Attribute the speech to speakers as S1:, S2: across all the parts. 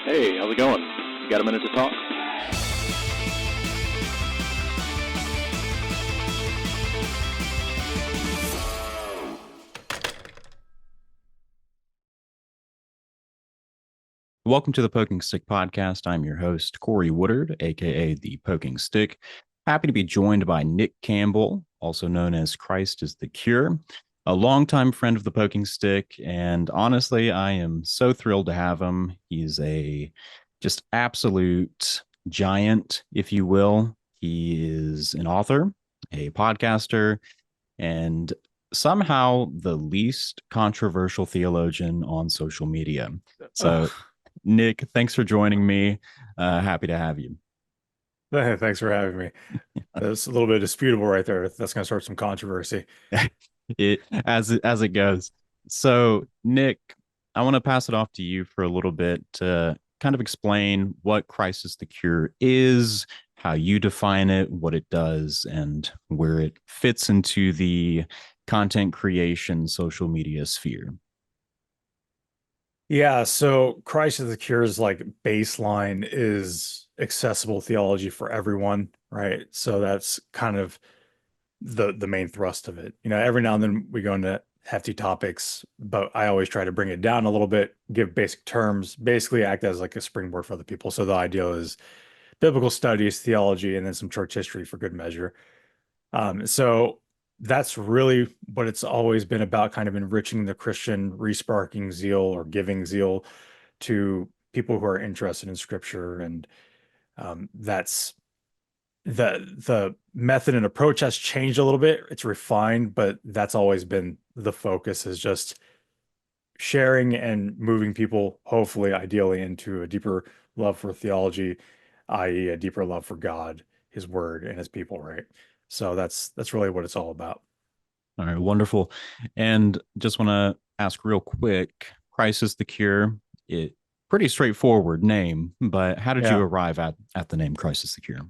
S1: Hey, how's it going? You got a minute to talk?
S2: Welcome to the Poking Stick Podcast. I'm your host, Corey Woodard, aka the Poking Stick. Happy to be joined by Nick Campbell, also known as Christ is the Cure, a longtime friend of the Poking Stick. And honestly, I am so thrilled to have him. He's a just absolute giant, if you will. He is an author, a podcaster, and somehow the least controversial theologian on social media. So,
S3: Oh,
S2: Nick, thanks for joining me. Happy to have you.
S3: thanks for having me. That's a little bit disputable right there. That's going to start some controversy.
S2: As it goes. So, Nick, I want to pass it off to you for a little bit to kind of explain what Crisis the Cure is, how you define it, what it does, and where it fits into the content creation social media sphere.
S3: Yeah, so Christ is the Cure's like baseline is accessible theology for everyone, right? So that's kind of the main thrust of it. Every now and then we go into hefty topics, but I always try to bring it down a little bit, give basic terms, basically act as like a springboard for other people. So the idea is biblical studies, theology, and then some church history for good measure. So that's really what it's always been about, kind of enriching the Christian, resparking zeal or giving zeal to people who are interested in scripture. And that's the method and approach has changed a little bit. It's refined, but that's always been the focus, is just sharing and moving people, hopefully, ideally, into a deeper love for theology, i.e., a deeper love for God, His Word, and His people, right? So that's really what it's all about.
S2: All right, wonderful. And just want to ask real quick, Crisis the Cure, it pretty straightforward name, but how did you
S3: Yeah.
S2: arrive at the name Crisis the Cure?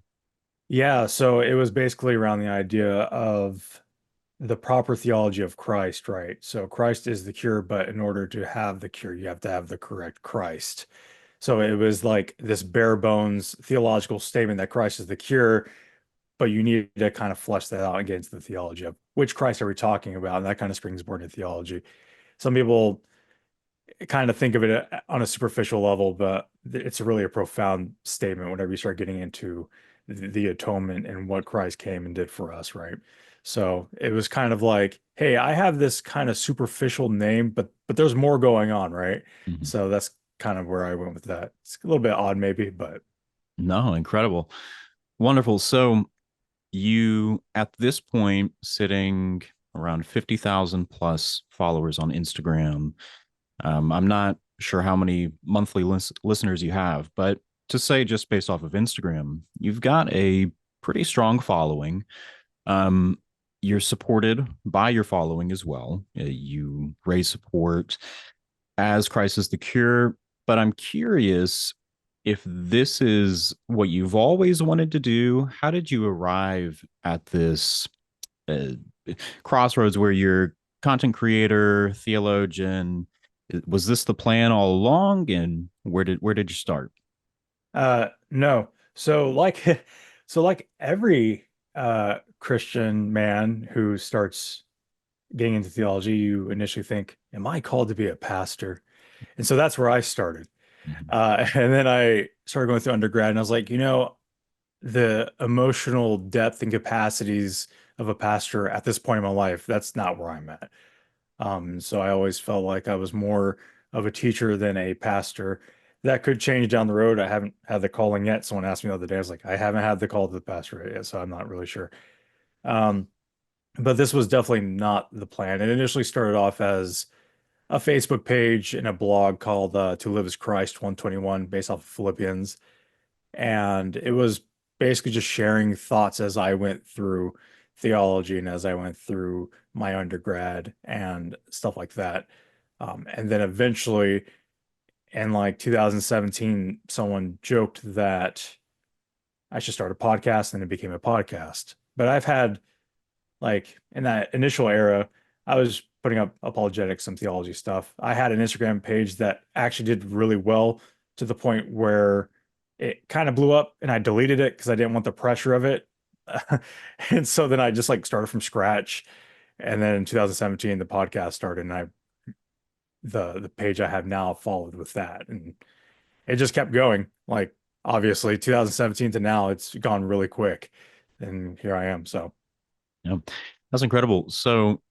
S3: Yeah, so it was basically around the idea of the proper theology of Christ, right? So Christ is the cure, but in order to have the cure, you have to have the correct Christ. So it was like this bare bones theological statement that Christ is the cure, but you need to kind of flesh that out and get into the theology of which Christ are we talking about, and that kind of springs more into theology. Some people kind of think of it on a superficial level, but it's really a profound statement whenever you start getting into the atonement and what Christ came and did for us, right? So it was kind of like, hey, I have this kind of superficial name, but there's more going on, right?
S2: Mhm.
S3: So that's kind of where I went with that. It's a little bit odd, maybe, but
S2: No, incredible. Wonderful. So you, at this point, sitting around 50,000 plus followers on Instagram. I'm not sure how many monthly listeners you have, but to say just based off of Instagram, you've got a pretty strong following. Um, you're supported by your following as well. You raise support as Crisis the Cure. But I'm curious if this is what you've always wanted to do. How did you arrive at this uh, crossroads where you're content creator, theologian? Was this the plan all along? And where did you start?
S3: no. So like so like every Christian man who starts getting into theology, you initially think, am I called to be a pastor? And so that's where I started.
S2: Mhm.
S3: And then I started going through undergrad, and I was like, the emotional depth and capacities of a pastor at this point in my life, that's not where I'm at. So I always felt like I was more of a teacher than a pastor. That could change down the road. I haven't had the calling yet. Someone asked me the other day, I was like, I haven't had the call to the pastorate yet, so I'm not really sure. Um, but this was definitely not the plan. It initially started off as a Facebook page and a blog called To Live as Christ 121, based off of Philippians. And it was basically just sharing thoughts as I went through theology and as I went through my undergrad and stuff like that. And then eventually, in like 2017, someone joked that I should start a podcast, and it became a podcast. But I've had, like, in that initial era, I was putting up apologetics, some theology stuff. I had an Instagram page that actually did really well to the point where it kind of blew up and I deleted it because I didn't want the pressure of it. And so then I just like started from scratch. And then in 2017, the podcast started, and the page I have now followed with that. And it just kept going. Like obviously 2017 to now, it's gone really quick. And here I am. So
S2: Yeah, that's incredible. So,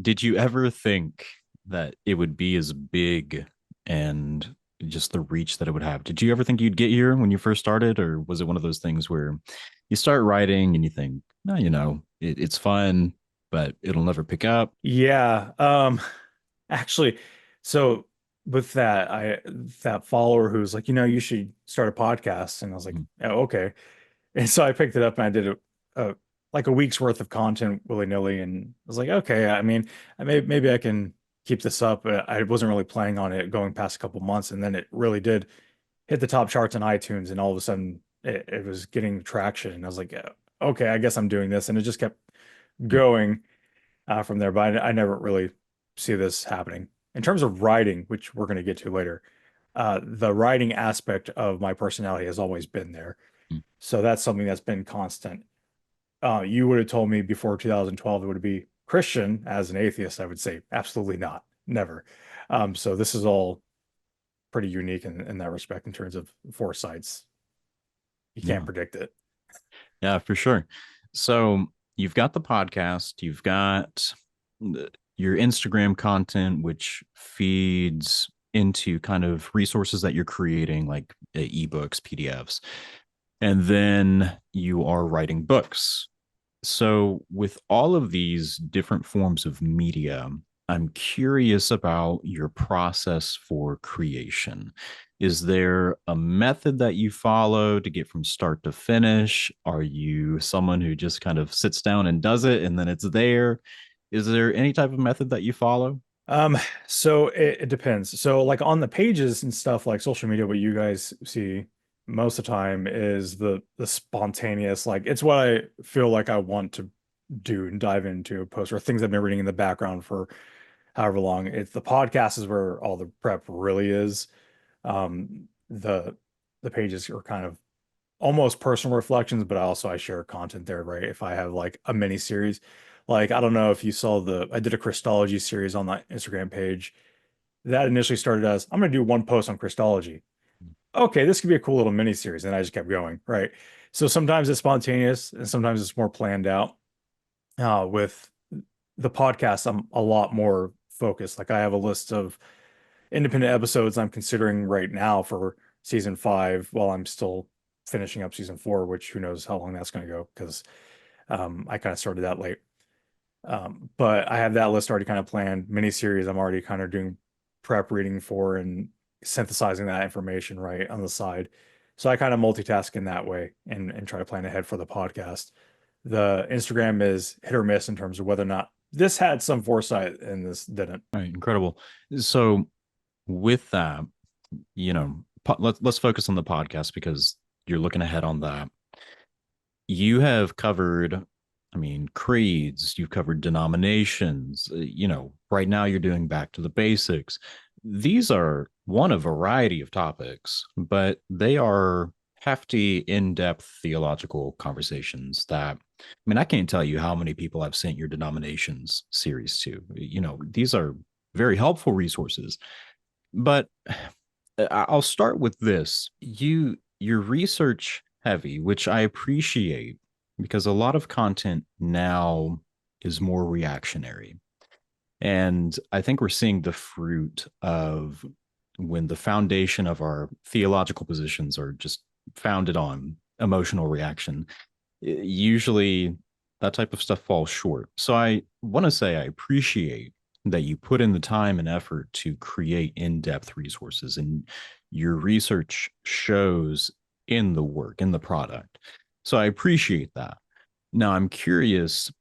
S2: did you ever think that it would be as big and just the reach that it would have? Did you ever think you'd get here when you first started, or was it one of those things where you start writing and you think, no, it's fun, but it'll never pick up?
S3: yeah. Actually, so with that, that follower who's like, you should start a podcast, and I was like,
S2: Mhm.
S3: oh, okay. And so I picked it up and I did a like a week's worth of content willy-nilly, and I was like, okay, I mean, maybe I can keep this up. But I wasn't really planning on it going past a couple months, and then it really did hit the top charts on iTunes, and all of a sudden it was getting traction, and I was like, okay, I guess I'm doing this, and it just kept going from there. But I never really see this happening in terms of writing, which we're going to get to later. The writing aspect of my personality has always been there,
S2: Mm.
S3: so that's something that's been constant. You would have told me before 2012 it would be Christian as an atheist. I would say absolutely not, never. So this is all pretty unique in that respect in terms of foresights. You can't
S2: Yeah.
S3: predict it.
S2: Yeah, for sure. So you've got the podcast, you've got your Instagram content, which feeds into kind of resources that you're creating, like ebooks, PDFs, and then you are writing books. So, with all of these different forms of media, I'm curious about your process for creation. Is there a method that you follow to get from start to finish? Are you someone who just kind of sits down and does it and then it's there? Is there any type of method that you follow?
S3: Um, so it depends. So like on the pages and stuff like social media, what you guys see most of the time is the spontaneous, like it's what I feel like I want to do and dive into a post, or things I've been reading in the background for however long. It's the podcast is where all the prep really is. The pages are kind of almost personal reflections, but also I share content there, right? If I have like a mini series, like I don't know if you saw I did a Christology series on that Instagram page. That initially started as I'm going to do one post on Christology. Okay, this could be a cool little mini series, and I just kept going, right? So sometimes it's spontaneous, and sometimes it's more planned out. With the podcast, I'm a lot more focused. Like I have a list of independent episodes I'm considering right now for season 5 while I'm still finishing up season 4, which who knows how long that's going to go because I kind of started that late. But I have that list already kind of planned. Miniseries I'm already kind of doing prep reading for and synthesizing that information right on the side. So I kind of multitask in that way and try to plan ahead for the podcast. The Instagram is hit or miss in terms of whether or not this had some foresight and this didn't.
S2: All right, incredible. So, with that, let's focus on the podcast because you're looking ahead on that. You have covered, I mean, creeds, you've covered denominations, right now you're doing back to the basics. These are one a variety of topics, but they are hefty, in-depth theological conversations that, I mean, I can't tell you how many people I've sent your denominations series to. These are very helpful resources. But I'll start with this. Your research heavy, which I appreciate because a lot of content now is more reactionary. And I think we're seeing the fruit of when the foundation of our theological positions are just founded on emotional reaction. Usually that type of stuff falls short. So I want to say I appreciate that you put in the time and effort to create in-depth resources, and your research shows in the work, in the product. So I appreciate that. Now I'm curious,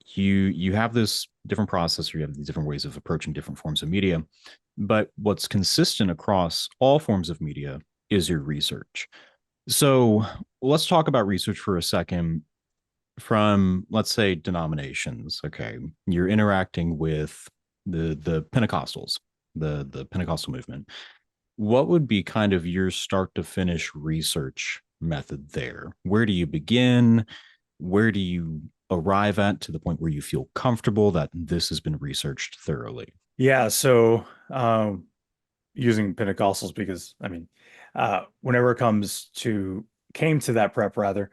S2: you have this different process, or you have these different ways of approaching different forms of media, but what's consistent across all forms of media is your research. So let's talk about research for a second from, let's say, denominations. Okay, you're interacting with the Pentecostals, the Pentecostal movement. what would be kind of your start to finish research method there? Where do you begin? Where do you arrive at to the point where you feel comfortable that this has been researched thoroughly?
S3: Yeah, so using Pentecostals because I mean, whenever it came to that prep rather,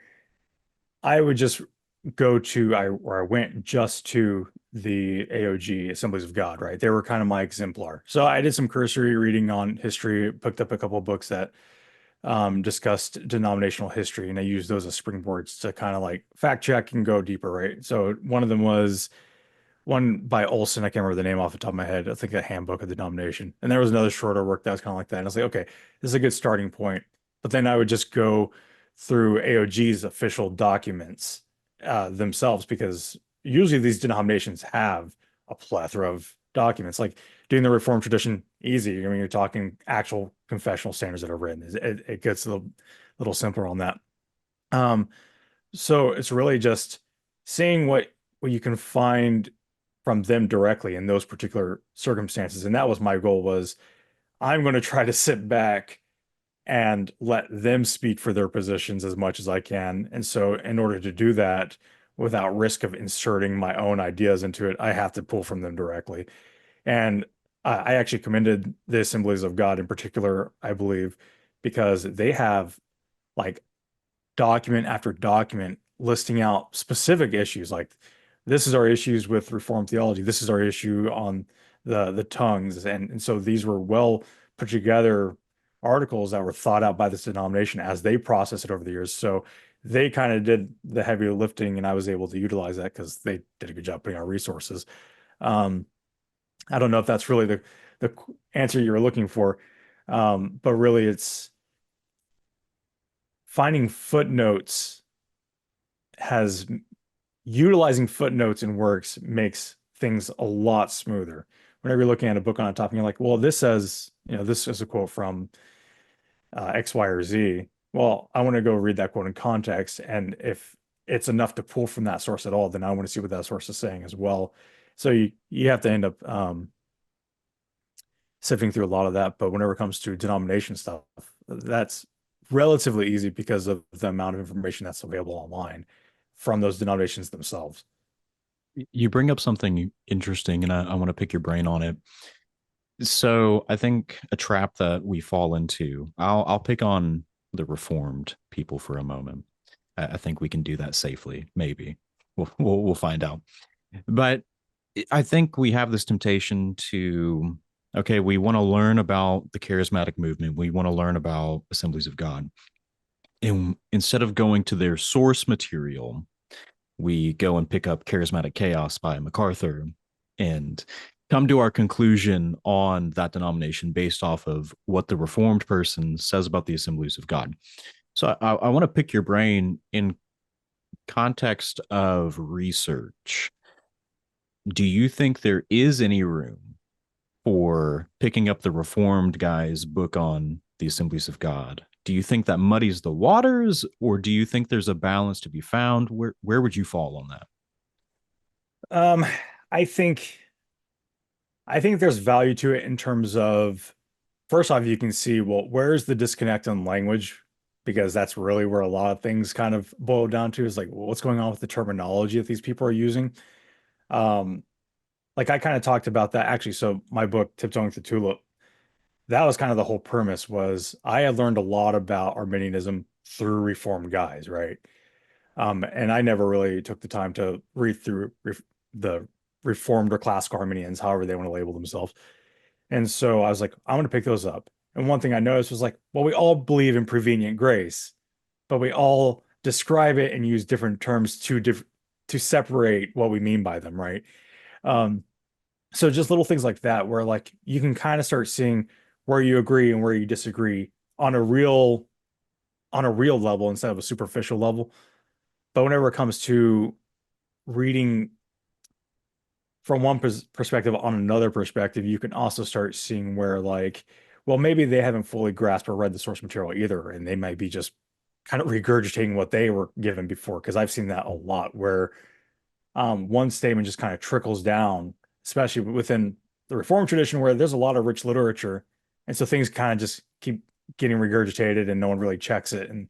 S3: I would just I went just to the AOG Assemblies of God, right? They were kind of my exemplar. So I did some cursory reading on history, picked up a couple of books that discussed denominational history, and I used those as springboards to kind of like fact check and go deeper, right? So one of them was one by Olson. I can't remember the name off the top of my head. I think a handbook of the denomination. And there was another shorter work that was kind of like that. And I was like, okay, this is a good starting point. But then I would just go through AOG's official documents themselves, because usually these denominations have a plethora of documents. Like doing the Reformed tradition, easy. I mean, you're talking actual confessional standards that are written. It gets a little simpler on that. So it's really just seeing what you can find from them directly in those particular circumstances. And that was my goal, was I'm going to try to sit back and let them speak for their positions as much as I can. And so in order to do that without risk of inserting my own ideas into it, I have to pull from them directly. And I actually commended the Assemblies of God in particular, I believe, because they have like document after document listing out specific issues, like this is our issues with Reformed theology, this is our issue on the tongues, and so these were well put together articles that were thought out by this denomination as they process it over the years. So they kind of did the heavy lifting, and I was able to utilize that because they did a good job putting out resources. I don't know if that's really the answer you were looking for, but really it's finding footnotes has utilizing footnotes in works makes things a lot smoother. Whenever you're looking at a book on a topic, you're like, well, this says, this is a quote from X, Y, or Z. Well, I want to go read that quote in context. And if it's enough to pull from that source at all, then I want to see what that source is saying as well. So you have to end up sifting through a lot of that. But whenever it comes to denomination stuff, that's relatively easy because of the amount of information that's available online from those denominations themselves.
S2: You bring up something interesting, and I want to pick your brain on it. So I think a trap that we fall into, I'll pick on the Reformed people for a moment. I think we can do that safely. Maybe we'll find out. But I think we have this temptation to, okay, we want to learn about the charismatic movement. We want to learn about Assemblies of God. And instead of going to their source material, we go and pick up Charismatic Chaos by MacArthur and come to our conclusion on that denomination based off of what the Reformed person says about the Assemblies of God. So I want to pick your brain in context of research. Do you think there is any room for picking up the Reformed guy's book on the Assemblies of God? Do you think that muddies the waters, or do you think there's a balance to be found? Where would you fall on that?
S3: I think there's value to it in terms of, first off, you can see, well, where's the disconnect in language? Because that's really where a lot of things kind of boil down to, is like, well, what's going on with the terminology that these people are using? Like I kind of talked about that actually. So my book, Tiptoeing the Tulip, that was kind of the whole premise, was I had learned a lot about Arminianism through Reformed guys, right? And I never really took the time to read through the Reformed or classical Arminians, however they want to label themselves. And so I was like, I'm going to pick those up. And one thing I noticed was like, well, we all believe in prevenient grace, but we all describe it and use different terms to separate what we mean by them, right? So just little things like that, where like you can kind of start seeing where you agree and where you disagree on a real level instead of a superficial level. But whenever it comes to reading from one perspective on another perspective, you can also start seeing where like, well, maybe they haven't fully grasped or read the source material either, and they might be just kind of regurgitating what they were given before. Because I've seen that a lot, where one statement just kind of trickles down, especially within the Reformed tradition, where there's a lot of rich literature, And so things kind of just keep getting regurgitated and no one really checks it. And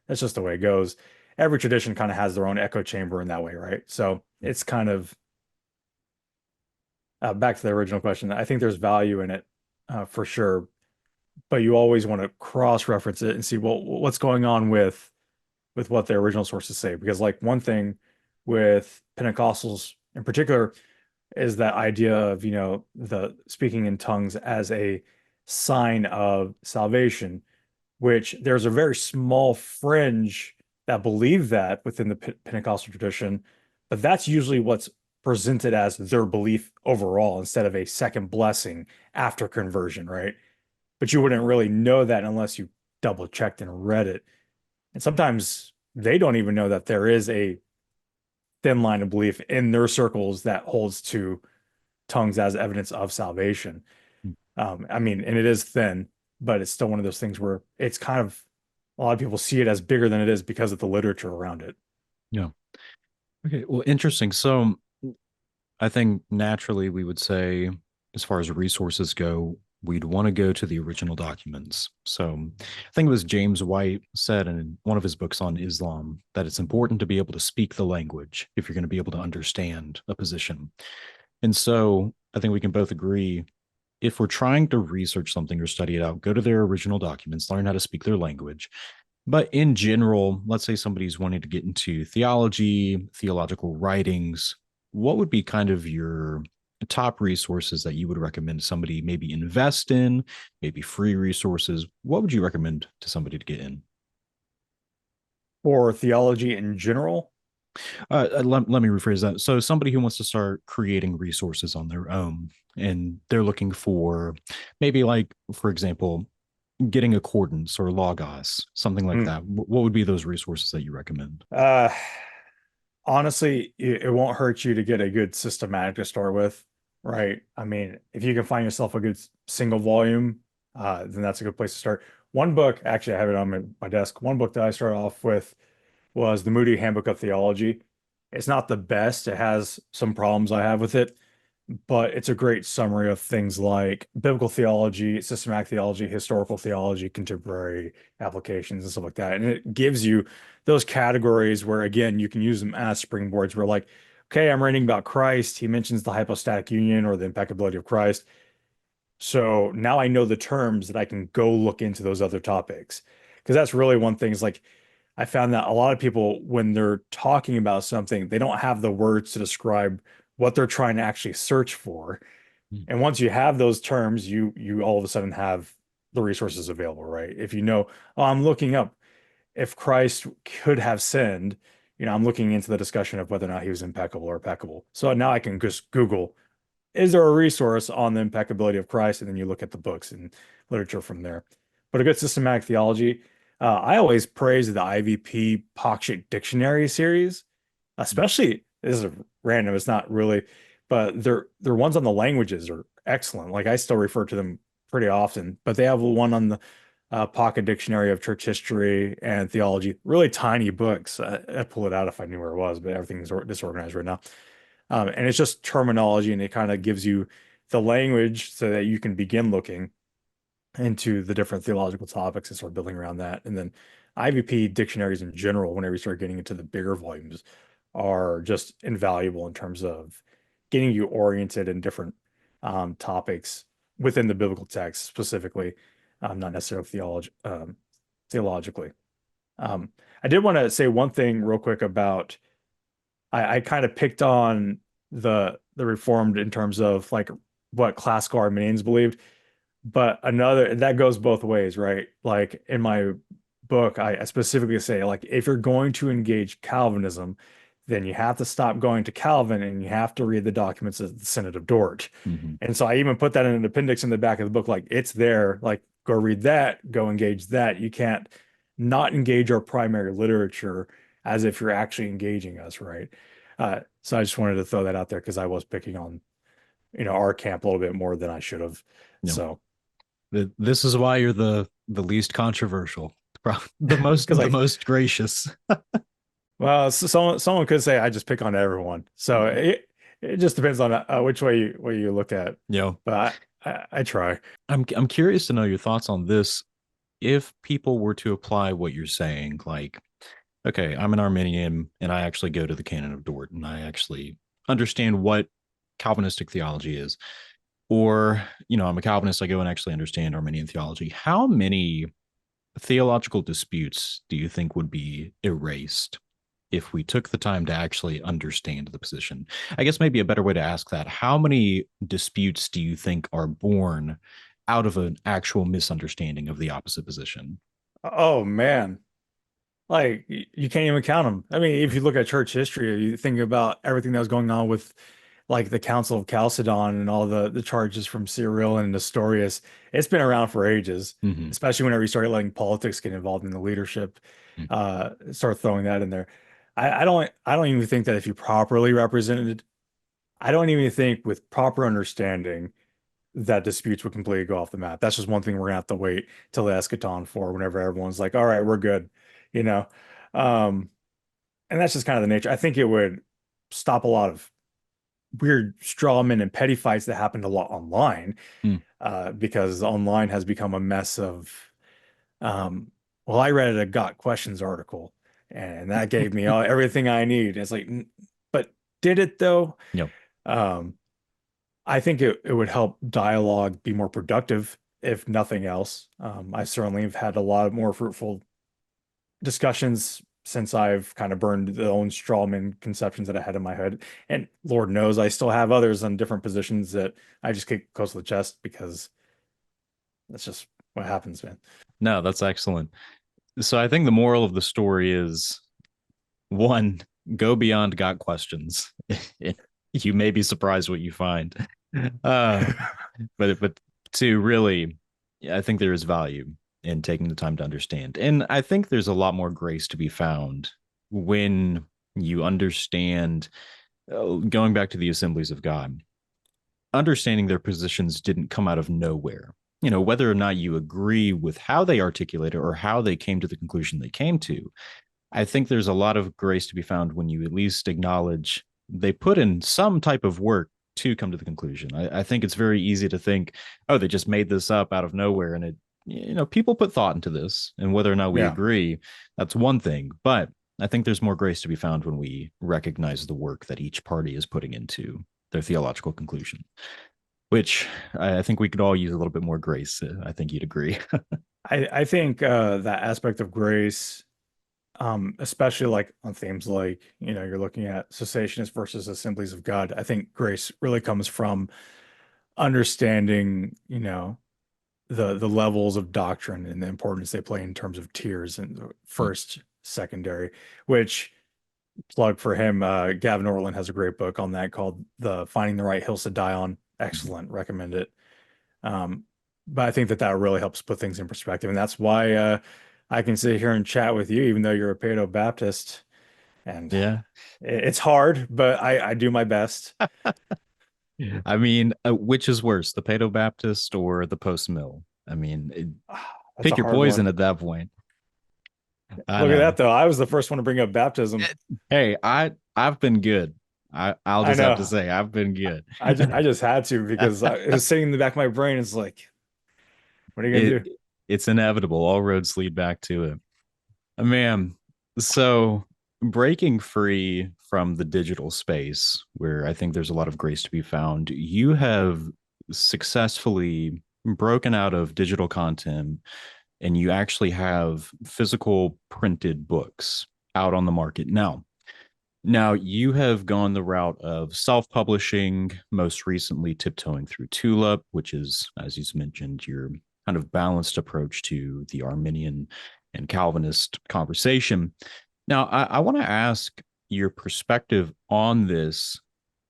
S3: that's just the way it goes. Every tradition kind of has their own echo chamber in that way, right? So it's kind of back to the original question. I think there's value in it for sure, but you always want to cross-reference it and see, well, what's going on with what the original sources say. Because like one thing with Pentecostals in particular is that idea of, the speaking in tongues as a sign of salvation, which there's a very small fringe that believe that within the Pentecostal tradition, but that's usually what's presented as their belief overall instead of a second blessing after conversion, right? But you wouldn't really know that unless you double checked and read it. And sometimes they don't even know that there is a thin line of belief in their circles that holds to tongues as evidence of salvation. I mean, and it is thin, but it's still one of those things where it's kind of a lot of people see it as bigger than it is because of the literature around it.
S2: Yeah. Okay. Well, interesting. So I think naturally we would say, as far as resources go, we'd want to go to the original documents. So I think it was James White said in one of his books on Islam that it's important to be able to speak the language if you're going to be able to understand a position. And so I think we can both agree, if we're trying to research something or study it out, go to their original documents, learn how to speak their language. But in general, let's say somebody's wanting to get into theology, theological writings, what would be kind of your top resources that you would recommend somebody maybe invest in, maybe free resources? What would you recommend to somebody to get in?
S3: For theology in general,
S2: Let me rephrase that. So somebody who wants to start creating resources on their own and they're looking for maybe, like, for example, getting accordance or logos, something like that. What would be those resources that you recommend?
S3: Honestly, it won't hurt you to get a good systematic to start with, right? I mean, if you can find yourself a good single volume, then that's a good place to start. One book, actually, I have it on my desk. One book that I started off with was the Moody Handbook of Theology. It's not the best. It has some problems I have with it, but it's a great summary of things like biblical theology, systematic theology, historical theology, contemporary applications, and stuff like that. And it gives you those categories where, again, you can use them as springboards where, like, okay, I'm reading about Christ. He mentions the hypostatic union or the impeccability of Christ. So now I know the terms that I can go look into those other topics. Because that's really one thing is like, I found that a lot of people, when they're talking about something, they don't have the words to describe what they're trying to actually search for. And once you have those terms, you all of a sudden have the resources available, right? If you know, oh, I'm looking up if Christ could have sinned, I'm looking into the discussion of whether or not he was impeccable or impeccable. So now I can just Google, is there a resource on the impeccability of Christ? And then you look at the books and literature from there. But a good systematic theology, I always praise the IVP Pakshik Dictionary series, especially, this is random, it's not really, but their ones on the languages are excellent. Like I still refer to them pretty often, but they have one on the Pocket Dictionary of Church History and Theology, really tiny books. I'd pull it out if I knew where it was, but everything's disorganized right now. And it's just terminology, and it kind of gives you the language so that you can begin looking into the different theological topics and start building around that. And then IVP dictionaries in general, whenever you start getting into the bigger volumes, are just invaluable in terms of getting you oriented in different topics within the biblical text, specifically, not necessarily theologically. I did want to say one thing real quick about I kind of picked on the Reformed in terms of like what classical Arminians believed, but another that goes both ways, right? Like in my book, I specifically say, like, if you're going to engage Calvinism, then you have to stop going to Calvin and you have to read the documents of the Synod of Dort. And so I even put that in an appendix in the back of the book, like it's there, like go read that, go engage that. You can't not engage our primary literature as if you're actually engaging us, right? So I just wanted to throw that out there because I was picking on, our camp a little bit more than I should have.
S2: No.
S3: So
S2: This is why you're the least controversial, the
S3: like,
S2: most gracious.
S3: well, someone could say I just pick on everyone. So it just depends on which way you look at.
S2: Yeah.
S3: But I try.
S2: I'm curious to know your thoughts on this. If people were to apply what you're saying, like, okay, I'm an Arminian and I actually go to the Canon of Dort and I actually understand what Calvinistic theology is, or, I'm a Calvinist, I go and actually understand Arminian theology. How many theological disputes do you think would be erased if we took the time to actually understand the position? I guess maybe a better way to ask that, how many disputes do you think are born out of an actual misunderstanding of the opposite position?
S3: Oh man. Like you can't even count them. I mean, if you look at church history, you think about everything that was going on with like the Council of Chalcedon and all the charges from Cyril and Nestorius. It's been around for ages,
S2: Mm-hmm.
S3: especially whenever you start letting politics get involved in the leadership, start throwing that in there. I don't even think that if you properly represented, I don't even think with proper understanding that disputes would completely go off the map. That's just one thing we're gonna have to wait till the eschaton for whenever everyone's like, all right, we're good, you know. Um, and that's just kind of the nature. I think it would stop a lot of weird strawman and petty fights that happened a lot online,
S2: Mm.
S3: because online has become a mess of. Well, I read a Got Questions article, and that gave me everything I need. It's like, but did it though?
S2: Yep.
S3: Um, I think it would help dialogue be more productive, if nothing else. I certainly have had a lot more fruitful discussions since I've kind of burned the own strawman conceptions that I had in my head. And Lord knows I still have others on different positions that I just kick close to the chest because that's just what happens, man.
S2: No, that's excellent. So I think the moral of the story is, one, go beyond got questions. You may be surprised what you find. Uh, but two, really, I think there is value in taking the time to understand. And I think there's a lot more grace to be found when you understand, going back to the assemblies of God, understanding their positions didn't come out of nowhere. Whether or not you agree with how they articulate it or how they came to the conclusion they came to, I think there's a lot of grace to be found when you at least acknowledge they put in some type of work to come to the conclusion. I think it's very easy to think, oh, they just made this up out of nowhere. And people put thought into this, and whether or not we
S3: Yeah.
S2: agree, that's one thing. But I think there's more grace to be found when we recognize the work that each party is putting into their theological conclusion, which I think we could all use a little bit more grace. I think you'd agree.
S3: I think that aspect of grace, especially like on themes like, you're looking at cessationists versus assemblies of God. I think grace really comes from understanding, the levels of doctrine and the importance they play in terms of tiers and the first, secondary, which plug for him, Gavin Ortland has a great book on that called The Finding the Right Hills to Die On. Excellent, recommend it. But I think that really helps put things in perspective, and that's why I can sit here and chat with you, even though you're a Paedo Baptist, and
S2: Yeah.
S3: it's hard, but I do my best.
S2: I mean, which is worse, the Paedo Baptist or the post mill? I mean,
S3: That's a
S2: pick your
S3: hard
S2: poison
S3: one.
S2: at that point. I
S3: Look at that
S2: know.
S3: though. I was the first one to bring up baptism.
S2: Hey, I've been good. I'll
S3: I
S2: just have to
S3: know.
S2: say I've been good.
S3: I just had to because it was sitting in the back of my brain. It's like, what are you gonna
S2: it
S3: do?
S2: it's inevitable. All roads lead back to it. Man, so breaking free from the digital space, where I think there's a lot of grace to be found, you have successfully broken out of digital content and you actually have physical printed books out on the market now. Now, you have gone the route of self publishing, most recently tiptoeing through Tulip, which is, as you mentioned, your kind of balanced approach to the Arminian and Calvinist conversation. Now, I want to ask your perspective on this.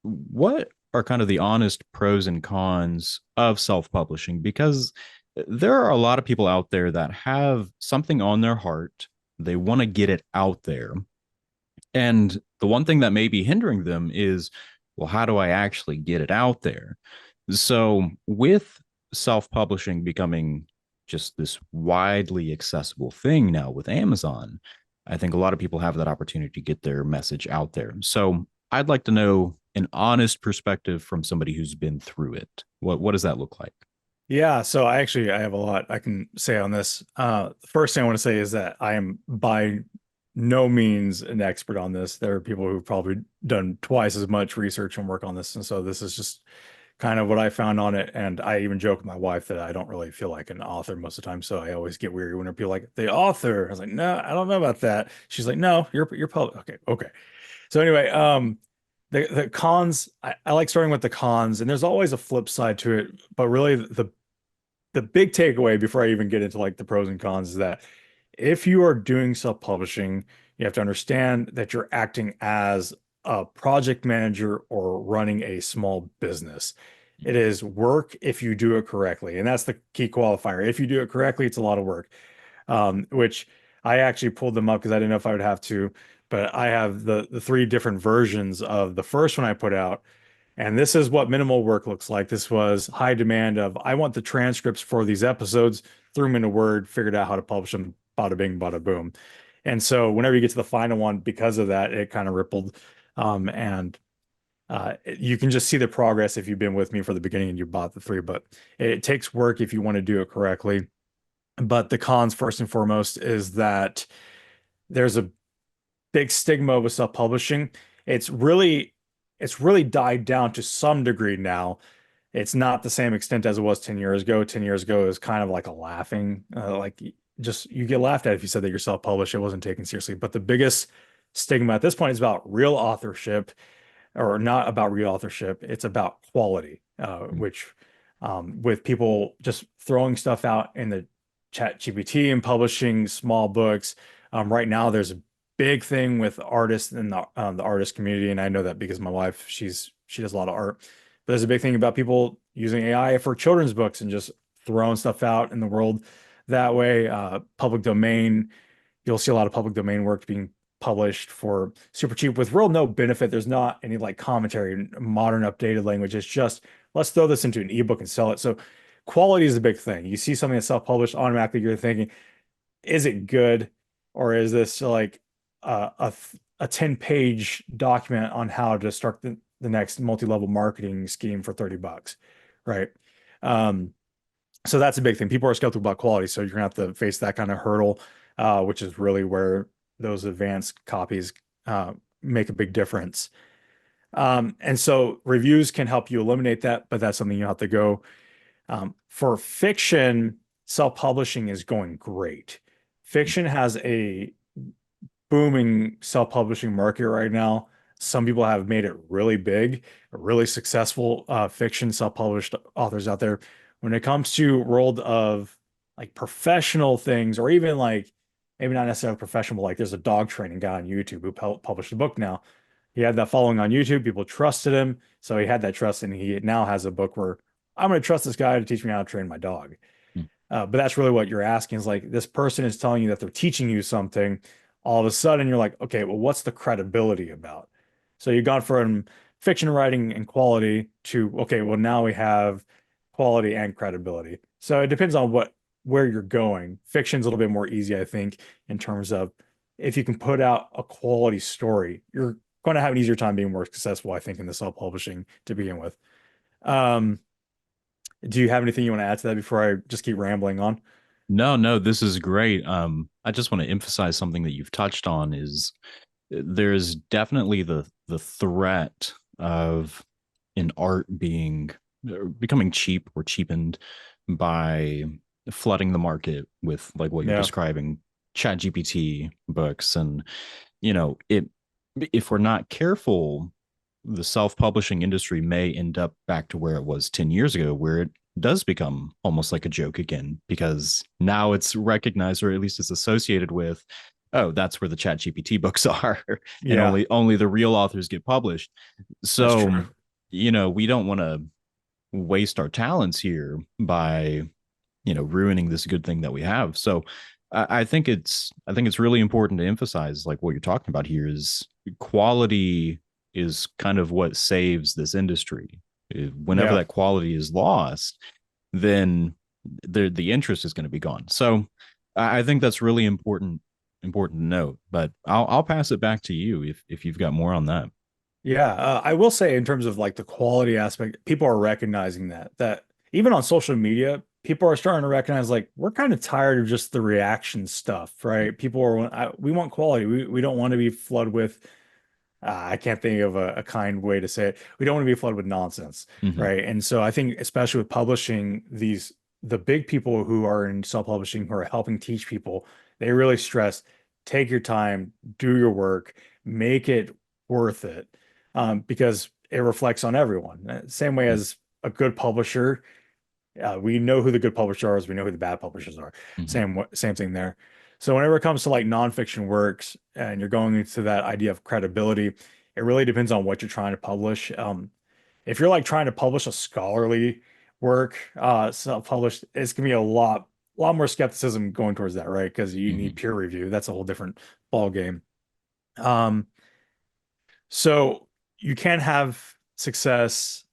S2: What are kind of the honest pros and cons of self publishing? Because there are a lot of people out there that have something on their heart, they want to get it out there, and the one thing that may be hindering them is, well, how do I actually get it out there? So, with self publishing becoming just this widely accessible thing now with Amazon, I think a lot of people have that opportunity to get their message out there. So, I'd like to know an honest perspective from somebody who's been through it? What does that look like?
S3: Yeah, so I have a lot I can say on this. The first thing I want to say is that I am by no means an expert on this. There are people who've probably done twice as much research and work on this, and so this is just kind of what I found on it. And I even joke with my wife that I don't really feel like an author most of the time, so I always get weary when people are like the author. I was like, no, I don't know about that. She's like, no, you're public. Okay. So anyway, the cons, I like starting with the cons, and there's always a flip side to it, but really the big takeaway before I even get into like the pros and cons is that if you are doing self-publishing, you have to understand that you're acting as a project manager or running a small business. It is work if you do it correctly. And that's the key qualifier. If you do it correctly, it's a lot of work, which I actually pulled them up because I didn't know if I would have to. But I have the three different versions of the first one I put out. And this is what minimal work looks like. This was high demand of, I want the transcripts for these episodes, threw them into Word, figured out how to publish them, bada bing, bada boom. And so whenever you get to the final one, because of that, it kind of rippled. And you can just see the progress if you've been with me for the beginning and you bought the three, but it takes work if you want to do it correctly. But the cons, first and foremost, is that there's a big stigma with self-publishing. It's really died down to some degree now. It's not the same extent as it was 10 years ago. 10 years ago, it was kind of like a laughing, like just you get laughed at if you said that you're self-published. It wasn't taken seriously. But the biggest stigma at this point is about real authorship, or not about real authorship. It's about quality, which with people just throwing stuff out in the chat GPT and publishing small books. Right now, there's a big thing with artists in the artist community, and I know that because my wife, she does a lot of art. But there's a big thing about people using AI for children's books and just throwing stuff out in the world that way. Public domain, you'll see a lot of public domain work being published for super cheap with real no benefit. There's not any like commentary, modern updated language. It's just let's throw this into an ebook and sell it. So quality is a big thing. You see something that's self-published, automatically you're thinking, is it good, or is this like a 10-page document on how to start the next multi-level marketing scheme for $30, right? So that's a big thing. People are skeptical about quality, so you're gonna have to face that kind of hurdle, which is really where those advanced copies make a big difference. And so reviews can help you eliminate that, but that's something you have to go. For fiction, self-publishing is going great. Fiction has a booming self-publishing market right now. Some people have made it really big, really successful fiction self-published authors out there. When it comes to world of like professional things, or even like maybe not necessarily professional, but like there's a dog training guy on YouTube who published a book now. He had that following on YouTube. People trusted him. So he had that trust, and he now has a book where I'm going to trust this guy to teach me how to train my dog. But that's really what you're asking, is like this person is telling you that they're teaching you something. All of a sudden you're like, okay, well, what's the credibility about? So you've gone from fiction writing and quality to, okay, well, now we have quality and credibility. So it depends on where you're going. Fiction's a little bit more easy, I think, in terms of if you can put out a quality story, you're going to have an easier time being more successful, I think, in the self-publishing to begin with. Do you have anything you want to add to that before I just keep rambling on?
S2: No, this is great. I just want to emphasize something that you've touched on is there's definitely the threat of an art becoming cheap or cheapened by flooding the market with like what you're describing, chat GPT books. And if we're not careful, the self-publishing industry may end up back to where it was 10 years ago, where it does become almost like a joke again, because now it's recognized, or at least it's associated with, oh, that's where the chat GPT books are. And only the real authors get published. So we don't want to waste our talents here by ruining this good thing that we have. So I think it's really important to emphasize, like what you're talking about here is quality is kind of what saves this industry. Whenever that quality is lost, then the interest is going to be gone. So I think that's really important to note. But I'll pass it back to you if you've got more on that.
S3: Yeah, I will say in terms of like the quality aspect, people are recognizing that even on social media, people are starting to recognize like we're kind of tired of just the reaction stuff, right? People are we want quality. We don't want to be flooded with I can't think of a kind way to say it. We don't want to be flooded with nonsense,
S2: Hmm.
S3: right? And so I think especially with publishing the big people who are in self-publishing who are helping teach people, they really stress take your time, do your work, make it worth it, because it reflects on everyone. Same way as a good publisher, we know who the good publishers are, we know who the bad publishers are.
S2: Hmm.
S3: Same thing there. So whenever it comes to like nonfiction works and you're going into that idea of credibility, it really depends on what you're trying to publish. If you're like trying to publish a scholarly work, self-published, it's gonna be a lot more skepticism going towards that, right? Because you need
S2: Hmm.
S3: peer review. That's a whole different ball game. Um, so you can have success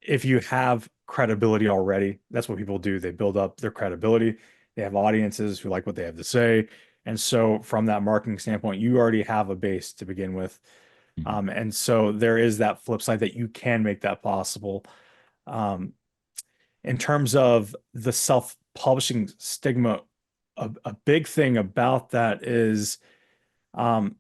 S3: if you have credibility already. That's what people do. They build up their credibility. They have audiences who like what they have to say. And so from that marketing standpoint, you already have a base to begin with.
S2: Hmm.
S3: And so there is that flip side that you can make that possible. Um, in terms of the self-publishing stigma, a big thing about that is um,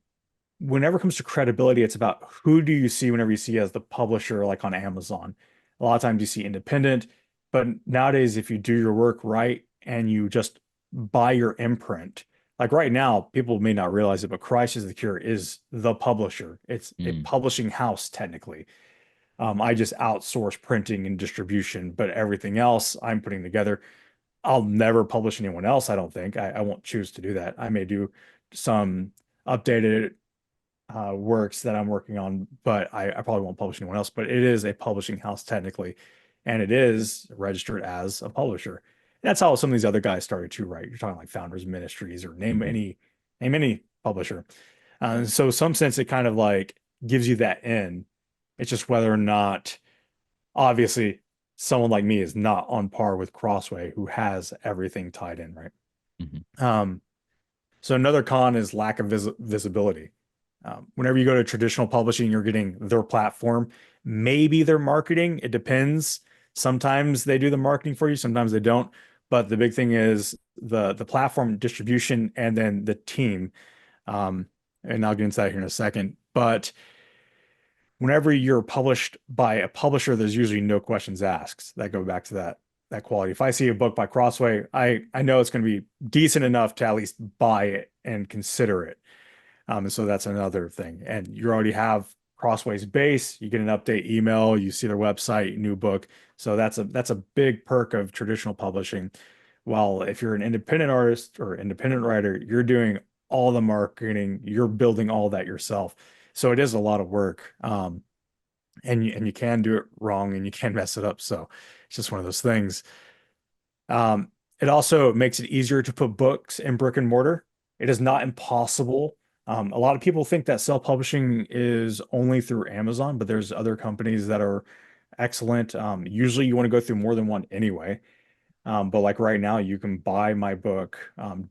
S3: whenever it comes to credibility, it's about who do you see whenever you see as the publisher, like on Amazon. A lot of times you see independent, but nowadays, if you do your work right and you just buy your imprint, like right now, people may not realize it, but Christ is the Cure is the publisher. It's a
S2: Hmm.
S3: publishing house, technically. I just outsource printing and distribution, but everything else I'm putting together. I'll never publish anyone else, I don't think. I won't choose to do that. I may do some updated works that I'm working on, but I probably won't publish anyone else. But it is a publishing house technically, and it is registered as a publisher. And that's how some of these other guys started too, right? You're talking like Founders Ministries or
S2: Hmm.
S3: name any publisher. So some sense it kind of like gives you that in. It's just whether or not, obviously, someone like me is not on par with Crossway, who has everything tied in, right?
S2: Hmm.
S3: Um, so another con is lack of visibility. Whenever you go to traditional publishing, you're getting their platform, maybe their marketing. It depends. Sometimes they do the marketing for you, sometimes they don't. But the big thing is the platform distribution and then the team. Um, and I'll get into that here in a second. But whenever you're published by a publisher, there's usually no questions asked that go back to that quality. If I see a book by Crossway, I know it's going to be decent enough to at least buy it and consider it. And so that's another thing. And you already have Crossway's base. You get an update email, you see their website, new book. So that's a big perk of traditional publishing. While if you're an independent artist or independent writer, you're doing all the marketing, you're building all that yourself. So it is a lot of work. And you can do it wrong and you can mess it up. So it's just one of those things. Um, it also makes it easier to put books in brick and mortar. It is not impossible. A lot of people think that self-publishing is only through Amazon, but there's other companies that are excellent. Usually you want to go through more than one anyway. But like right now, you can buy my book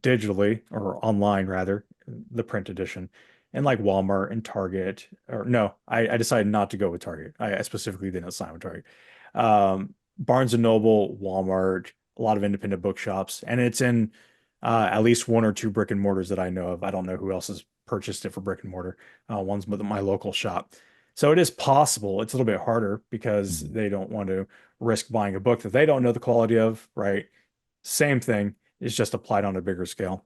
S3: digitally or online rather, the print edition, and like Walmart and Target. Or no, I decided not to go with Target. I specifically didn't sign with Target. Barnes and Noble, Walmart, a lot of independent bookshops, and it's in at least one or two brick and mortars that I know of. I don't know who else has purchased it for brick and mortar. One's with my local shop. So it is possible. It's a little bit harder because
S2: Hmm.
S3: they don't want to risk buying a book that they don't know the quality of, right? Same thing. It's just applied on a bigger scale.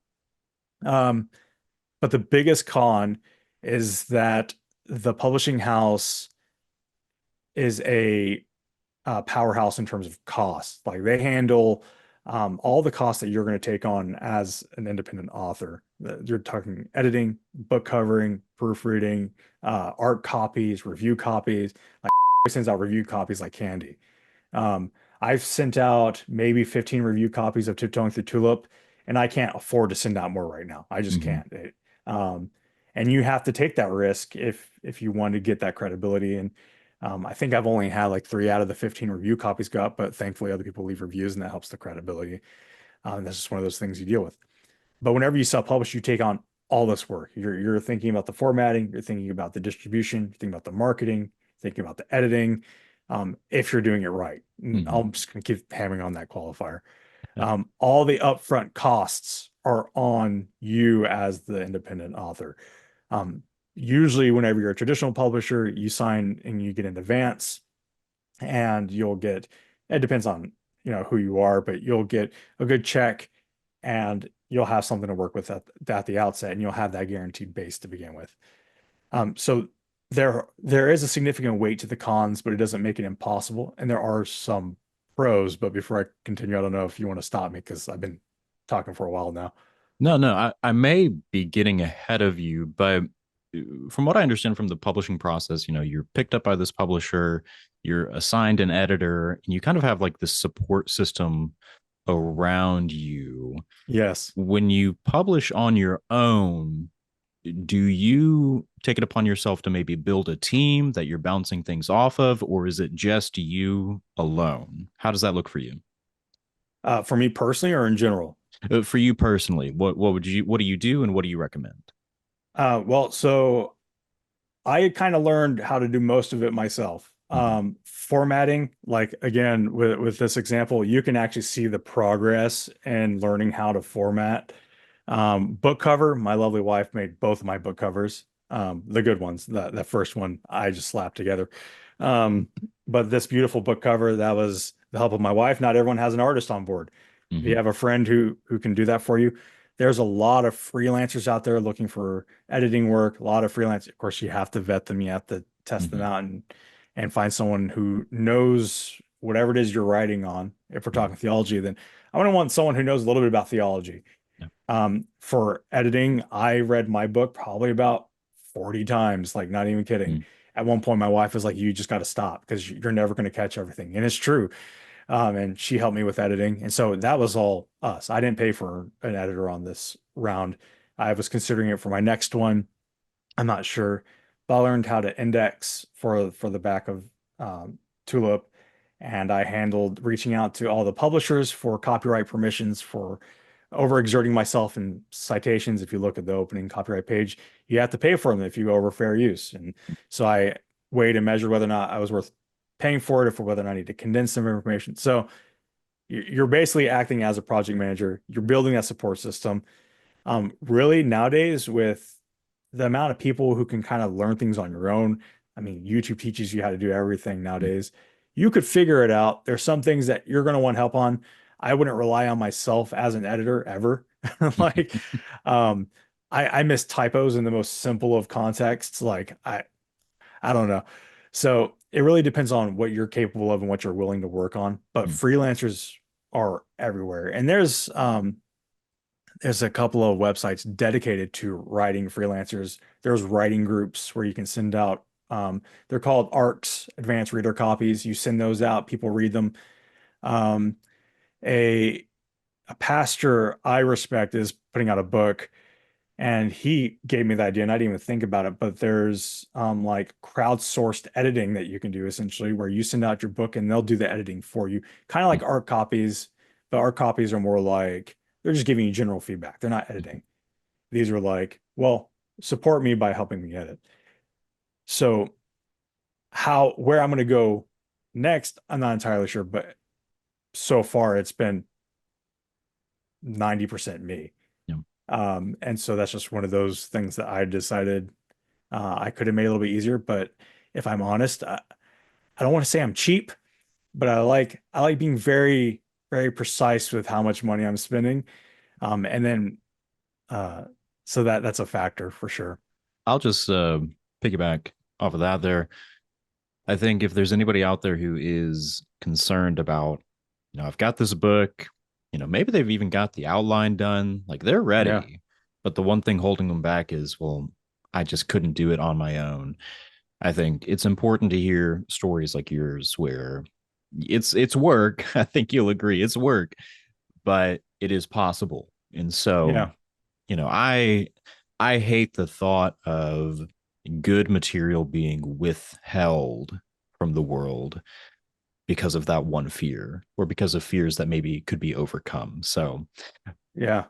S3: Um, but the biggest con is that the publishing house is a powerhouse in terms of cost. Like they handle all the costs that you're going to take on as an independent author. You're talking editing, book covering, proofreading, art copies, review copies. Like sends out review copies like candy. I've sent out maybe 15 review copies of Tiptoeing Through Tulip, and I can't afford to send out more right now. I just
S2: Hmm.
S3: can't. Um, and you have to take that risk if you want to get that credibility. And I think I've only had like 3 out of the 15 review copies go up, but thankfully other people leave reviews, and that helps the credibility. That's just one of those things you deal with. But whenever you self-publish, you take on all this work. You're thinking about the formatting, you're thinking about the distribution, you're thinking about the marketing, thinking about the editing, if you're doing it right. I'm just going to keep hammering on that qualifier. All the upfront costs are on you as the independent author. Usually, whenever you're a traditional publisher, you sign and you get an advance, and you'll get, it depends on who you are, but you'll get a good check, and you'll have something to work with at the outset, and you'll have that guaranteed base to begin with. So there is a significant weight to the cons, but it doesn't make it impossible. And there are some pros. But before I continue, I don't know if you want to stop me because I've been talking for a while now.
S2: No, I may be getting ahead of you, but from what I understand from the publishing process, you're picked up by this publisher, you're assigned an editor, and you kind of have like this support system around you.
S3: Yes.
S2: When you publish on your own, do you take it upon yourself to maybe build a team that you're bouncing things off of, or is it just you alone? How does that look for you?
S3: For me personally, or in general?
S2: For you personally, what do you do, and what do you recommend?
S3: Well, so I kind of learned how to do most of it myself. Formatting, like again, with this example, you can actually see the progress in learning how to format. Book cover, my lovely wife made both of my book covers. The good ones. That first one I just slapped together. But this beautiful book cover, that was the help of my wife. Not everyone has an artist on board. If you have a friend who can do that for you, there's a lot of freelancers out there looking for editing work. A lot of freelance. Of course, you have to vet them. You have to test them out and find someone who knows whatever it is you're writing on. If we're talking theology, then I want to want someone who knows a little bit about theology. For editing, I read my book probably about 40 times, like not even kidding. At one point, my wife was like, "You just got to stop because you're never going to catch everything." And it's true. And she helped me with editing. And so that was all us. I didn't pay for an editor on this round. I was considering it for my next one. I'm not sure. But I learned how to index for the back of Tulip. And I handled reaching out to all the publishers for copyright permissions, for overexerting myself in citations. If you look at the opening copyright page, you have to pay for them if you go over fair use. And so I weighed and measured whether or not I was worth paying for it, or for whether or not I need to condense some information. So you're basically acting as a project manager. You're building that support system. Really nowadays, with the amount of people who can kind of learn things on your own, I mean, YouTube teaches you how to do everything nowadays. You could figure it out. There's some things that you're going to want help on. I wouldn't rely on myself as an editor ever. Like, I miss typos in the most simple of contexts. Like, I don't know. So it really depends on what you're capable of and what you're willing to work on. But freelancers are everywhere. And there's a couple of websites dedicated to writing freelancers. There's writing groups where you can send out, they're called ARCs, advanced reader copies. You send those out, people read them. A pastor I respect is putting out a book, and he gave me the idea, and I didn't even think about it, but there's like crowdsourced editing that you can do, essentially, where you send out your book and they'll do the editing for you, kind of like art copies. But art copies are more like they're just giving you general feedback. They're not editing. These are like, well, support me by helping me edit. So where I'm going to go next, I'm not entirely sure, but so far it's been 90% me. And so that's just one of those things that I decided I could have made a little bit easier. But if I'm honest, I don't want to say I'm cheap, but I like being very, very precise with how much money I'm spending. And then so that's a factor for sure.
S2: I'll just piggyback off of that there. I think if there's anybody out there who is concerned about, I've got this book, maybe they've even got the outline done, like they're ready.
S3: Yeah.
S2: But the one thing holding them back is, well, I just couldn't do it on my own. I think it's important to hear stories like yours where it's work. I think you'll agree it's work, but it is possible. And so, I hate the thought of good material being withheld from the world because of that one fear, or because of fears that maybe could be overcome. So,
S3: yeah,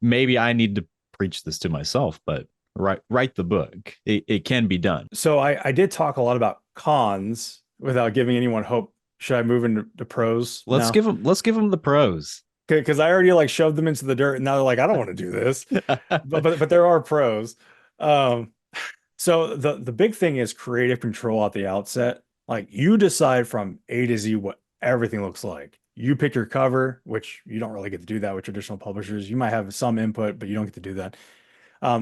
S2: maybe I need to preach this to myself, but write the book. It can be done.
S3: So I did talk a lot about cons without giving anyone hope. Should I move into pros
S2: Let's
S3: now?
S2: give them the pros.
S3: Because I already like shoved them into the dirt, and now they're like, I don't want to do this. but there are pros. So the big thing is creative control at the outset. Like you decide from A to Z what everything looks like. You pick your cover, which you don't really get to do that with traditional publishers. You might have some input, but you don't get to do that.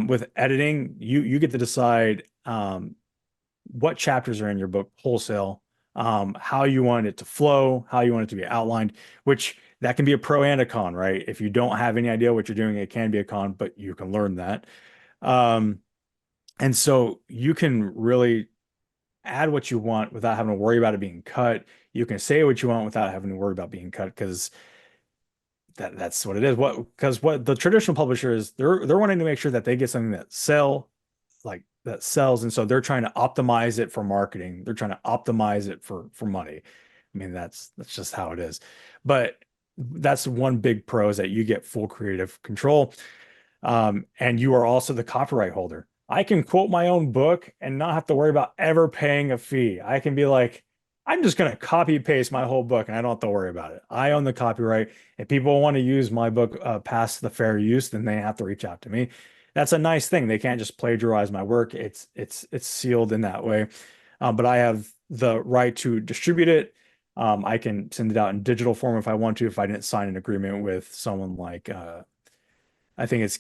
S3: With editing, you get to decide what chapters are in your book wholesale, how you want it to flow, how you want it to be outlined, which that can be a pro and a con, right? If you don't have any idea what you're doing, it can be a con, but you can learn that. And so you can really add what you want without having to worry about it being cut. You can say what you want without having to worry about being cut, because that's what it is. Because what the traditional publishers, they're wanting to make sure that they get something that sells, and so they're trying to optimize it for marketing. They're trying to optimize it for money. I mean, that's just how it is. But that's one big pro, is that you get full creative control. And you are also the copyright holder. I can quote my own book and not have to worry about ever paying a fee. I can be like, I'm just going to copy paste my whole book and I don't have to worry about it. I own the copyright. If people want to use my book past the fair use, then they have to reach out to me. That's a nice thing. They can't just plagiarize my work. It's sealed in that way. But I have the right to distribute it. I can send it out in digital form if I want to, if I didn't sign an agreement with someone like, I think it's,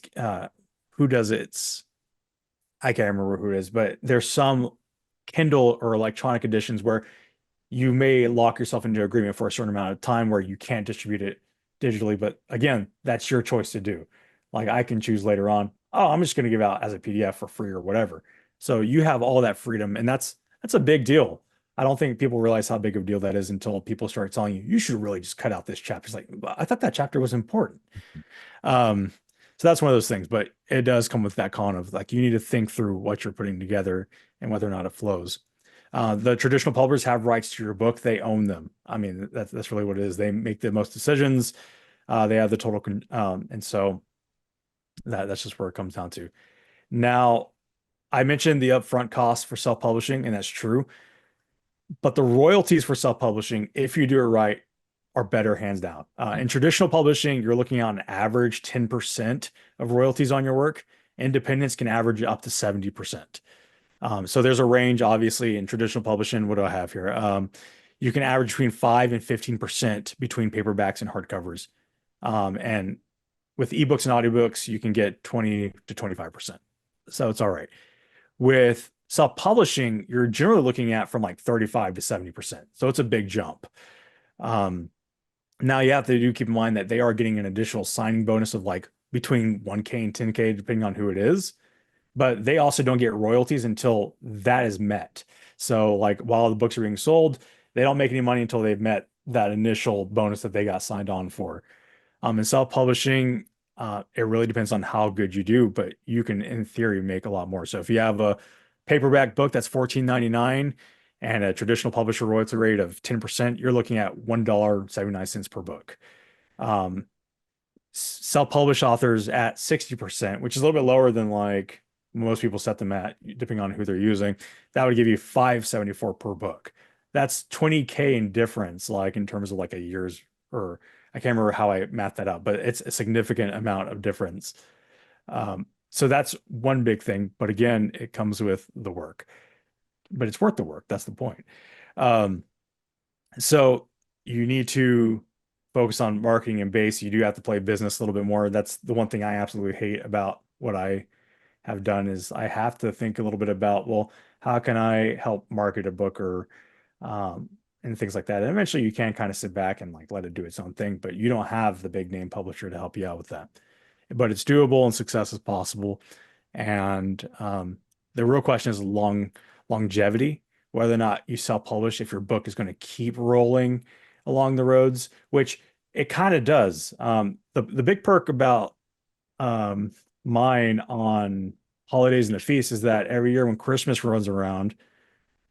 S3: who does it? I can't remember who it is, but there's some Kindle or electronic editions where you may lock yourself into agreement for a certain amount of time where you can't distribute it digitally. But again, that's your choice to do. Like I can choose later on, oh, I'm just going to give out as a PDF for free or whatever. So you have all that freedom, and that's a big deal. I don't think people realize how big of a deal that is until people start telling you, you should really just cut out this chapter. It's like, I thought that chapter was important. So that's one of those things, but it does come with that con of like, you need to think through what you're putting together and whether or not it flows. The traditional publishers have rights to your book. They own them. I mean, that's really what it is. They make the most decisions. They have the total, and so that's just where it comes down to. Now, I mentioned the upfront cost for self-publishing, and that's true. But the royalties for self-publishing, if you do it right, are better hands down. In traditional publishing, you're looking at an average 10% of royalties on your work. Independents can average up to 70%. So there's a range, obviously, in traditional publishing. What do I have here? You can average between 5 and 15% between paperbacks and hardcovers. And with ebooks and audiobooks, you can get 20 to 25%. So it's all right. With self-publishing, you're generally looking at from like 35 to 70%. So it's a big jump. Now you have to keep in mind that they are getting an additional signing bonus of like between 1K and 10K, depending on who it is. But they also don't get royalties until that is met. So like while the books are being sold, they don't make any money until they've met that initial bonus that they got signed on for. In self-publishing, it really depends on how good you do, but you can, in theory, make a lot more. So if you have a paperback book that's $14.99 and a traditional publisher royalty rate of 10%, you're looking at $1.79 per book. Self-published authors at 60%, which is a little bit lower than like most people set them at, depending on who they're using. That would give you $5.74 per book. That's 20K in difference, like in terms of like a year's, or I can't remember how I mapped that out, but it's a significant amount of difference. So that's one big thing. But again, it comes with the work. But it's worth the work. That's the point. So you need to focus on marketing and base. You do have to play business a little bit more. That's the one thing I absolutely hate about what I have done, is I have to think a little bit about, well, how can I help market a book, or and things like that. And eventually you can kind of sit back and like let it do its own thing, but you don't have the big name publisher to help you out with that. But it's doable and success is possible. And the real question is longevity, whether or not you self-publish, if your book is going to keep rolling along the roads, which it kind of does. The big perk about mine on holidays and the feasts is that every year when Christmas runs around,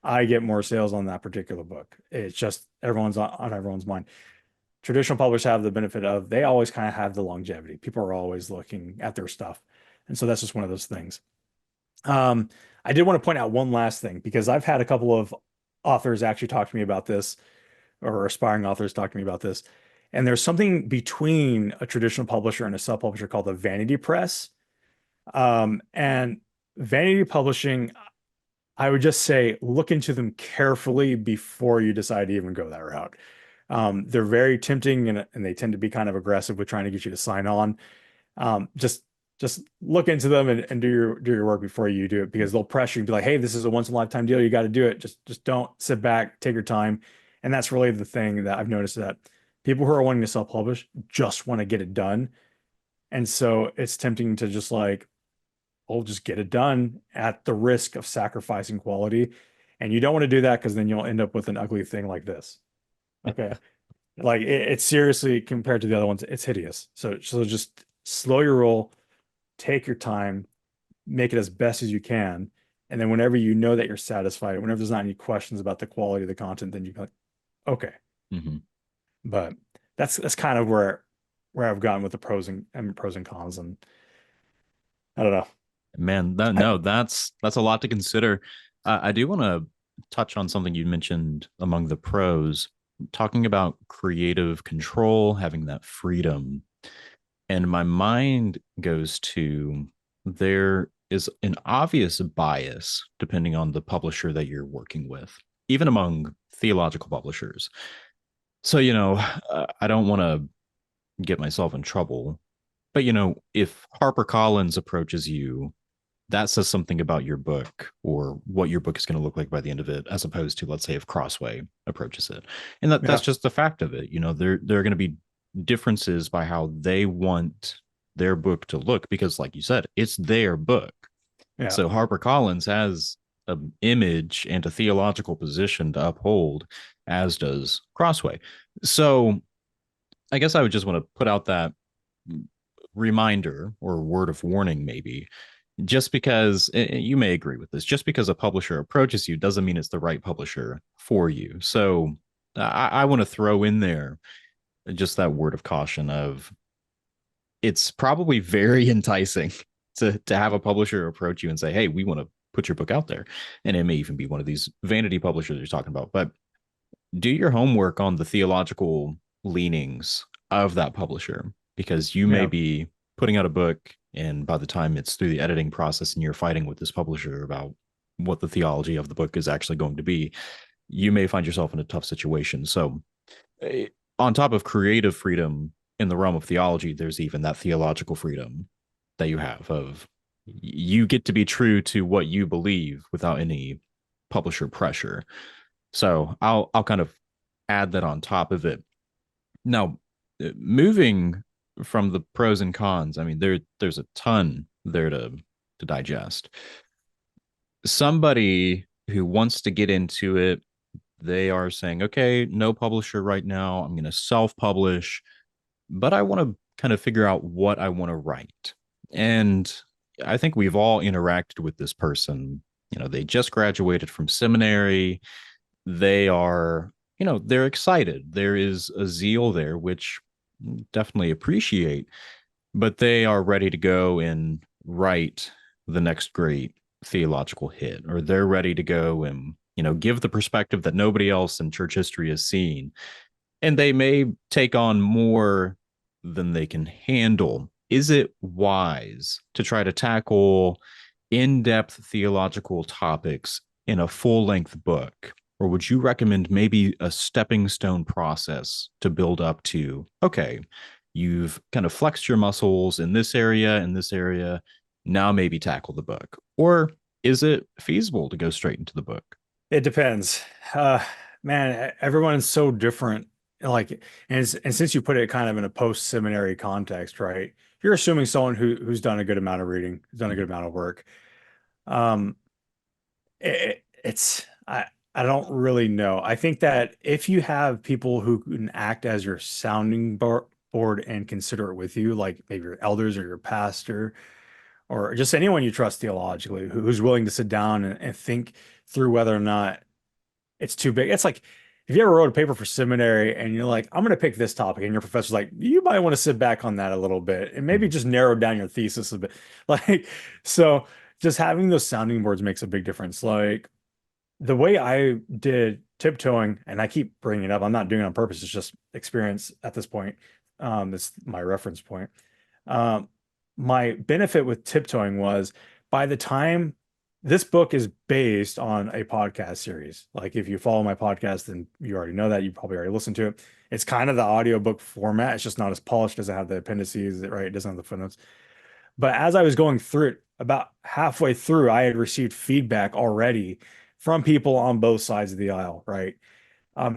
S3: I get more sales on that particular book. It's just everyone's on everyone's mind. Traditional publishers have the benefit of, they always kind of have the longevity. People are always looking at their stuff. And so that's just one of those things. I did want to point out one last thing, because I've had a couple of authors actually talk to me about this, or aspiring authors talk to me about this. And there's something between a traditional publisher and a self-publisher called the vanity press. And vanity publishing, I would just say look into them carefully before you decide to even go that route. They're very tempting, and they tend to be kind of aggressive with trying to get you to sign on. Just look into them and do your work before you do it, because they'll pressure you and be like, hey, this is a once in a lifetime deal. You got to do it. Just don't sit back, take your time. And that's really the thing that I've noticed, that people who are wanting to self-publish just want to get it done. And so it's tempting to just like, oh, just get it done at the risk of sacrificing quality. And you don't want to do that, because then you'll end up with an ugly thing like this. Okay. Like it's seriously, compared to the other ones, it's hideous. So just slow your roll, take your time, make it as best as you can. And then whenever you know that you're satisfied, whenever there's not any questions about the quality of the content, then you can like, okay. But that's kind of where I've gotten with the pros and cons. And I don't know.
S2: Man, that's a lot to consider. I do want to touch on something you mentioned among the pros, talking about creative control, having that freedom. And my mind goes to, there is an obvious bias depending on the publisher that you're working with, even among theological publishers. So, I don't want to get myself in trouble, but, if HarperCollins approaches you, that says something about your book or what your book is going to look like by the end of it, as opposed to, let's say, if Crossway approaches it. And that's just the fact of it. There are going to be differences by how they want their book to look, because like you said, it's their book. So HarperCollins has an image and a theological position to uphold, as does Crossway. So I guess I would just want to put out that reminder or word of warning, maybe, just because you may agree with this, just because a publisher approaches you doesn't mean it's the right publisher for you. So I want to throw in there just that word of caution of, it's probably very enticing to have a publisher approach you and say, hey, we want to put your book out there. And it may even be one of these vanity publishers you're talking about, but do your homework on the theological leanings of that publisher, because you may be putting out a book, and by the time it's through the editing process and you're fighting with this publisher about what the theology of the book is actually going to be, you may find yourself in a tough situation. So on top of creative freedom in the realm of theology, there's even that theological freedom that you have of, you get to be true to what you believe without any publisher pressure. So I'll kind of add that on top of it. Now, moving from the pros and cons, I mean, there's a ton there to digest. Somebody who wants to get into it, they are saying, okay, no publisher right now, I'm going to self-publish, but I want to kind of figure out what I want to write. And I think we've all interacted with this person. They just graduated from seminary. They are, they're excited. There is a zeal there, which definitely appreciate, but they are ready to go and write the next great theological hit, or they're ready to go and, give the perspective that nobody else in church history has seen. And they may take on more than they can handle. Is it wise to try to tackle in-depth theological topics in a full-length book? Or would you recommend maybe a stepping stone process to build up to, okay, you've kind of flexed your muscles in this area, now maybe tackle the book? Or is it feasible to go straight into the book?
S3: It depends. Man, everyone's so different. Like, and since you put it kind of in a post-seminary context, right? You're assuming someone who's done a good amount of reading, who's done a good amount of work. I don't really know. I think that if you have people who can act as your sounding board and consider it with you, like maybe your elders or your pastor, or just anyone you trust theologically, who's willing to sit down and think through whether or not it's too big. It's like if you ever wrote a paper for seminary and you're like, I'm going to pick this topic, and your professor's like, you might want to sit back on that a little bit and maybe just narrow down your thesis a bit. Like, so just having those sounding boards makes a big difference. Like the way I did tiptoeing, and I keep bringing it up, I'm not doing it on purpose. It's just experience at this point. It's my reference point. Um, my benefit with tiptoeing was by the time this book is based on a podcast series. Like if you follow my podcast, then you already know that. You probably already listened to it. It's kind of the audiobook format. It's just not as polished. Doesn't have the appendices, right? It doesn't have the footnotes. But as I was going through it, about halfway through, I had received feedback already from people on both sides of the aisle, right?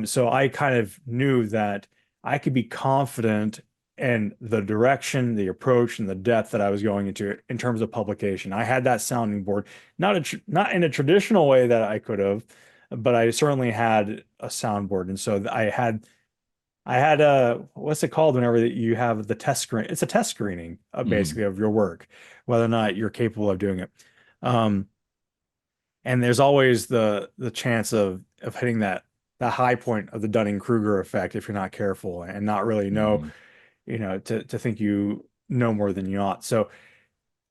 S3: So I kind of knew that I could be confident in the direction, the approach, and the depth that I was going into it in terms of publication. I had that sounding board, not in a traditional way that I could have, but I certainly had a soundboard. And so I had a, what's it called whenever you have the test screen? It's a test screening basically of your work, whether or not you're capable of doing it. Um, and there's always the chance of hitting that high point of the Dunning-Kruger effect if you're not careful and not really know, to think you know more than you ought. So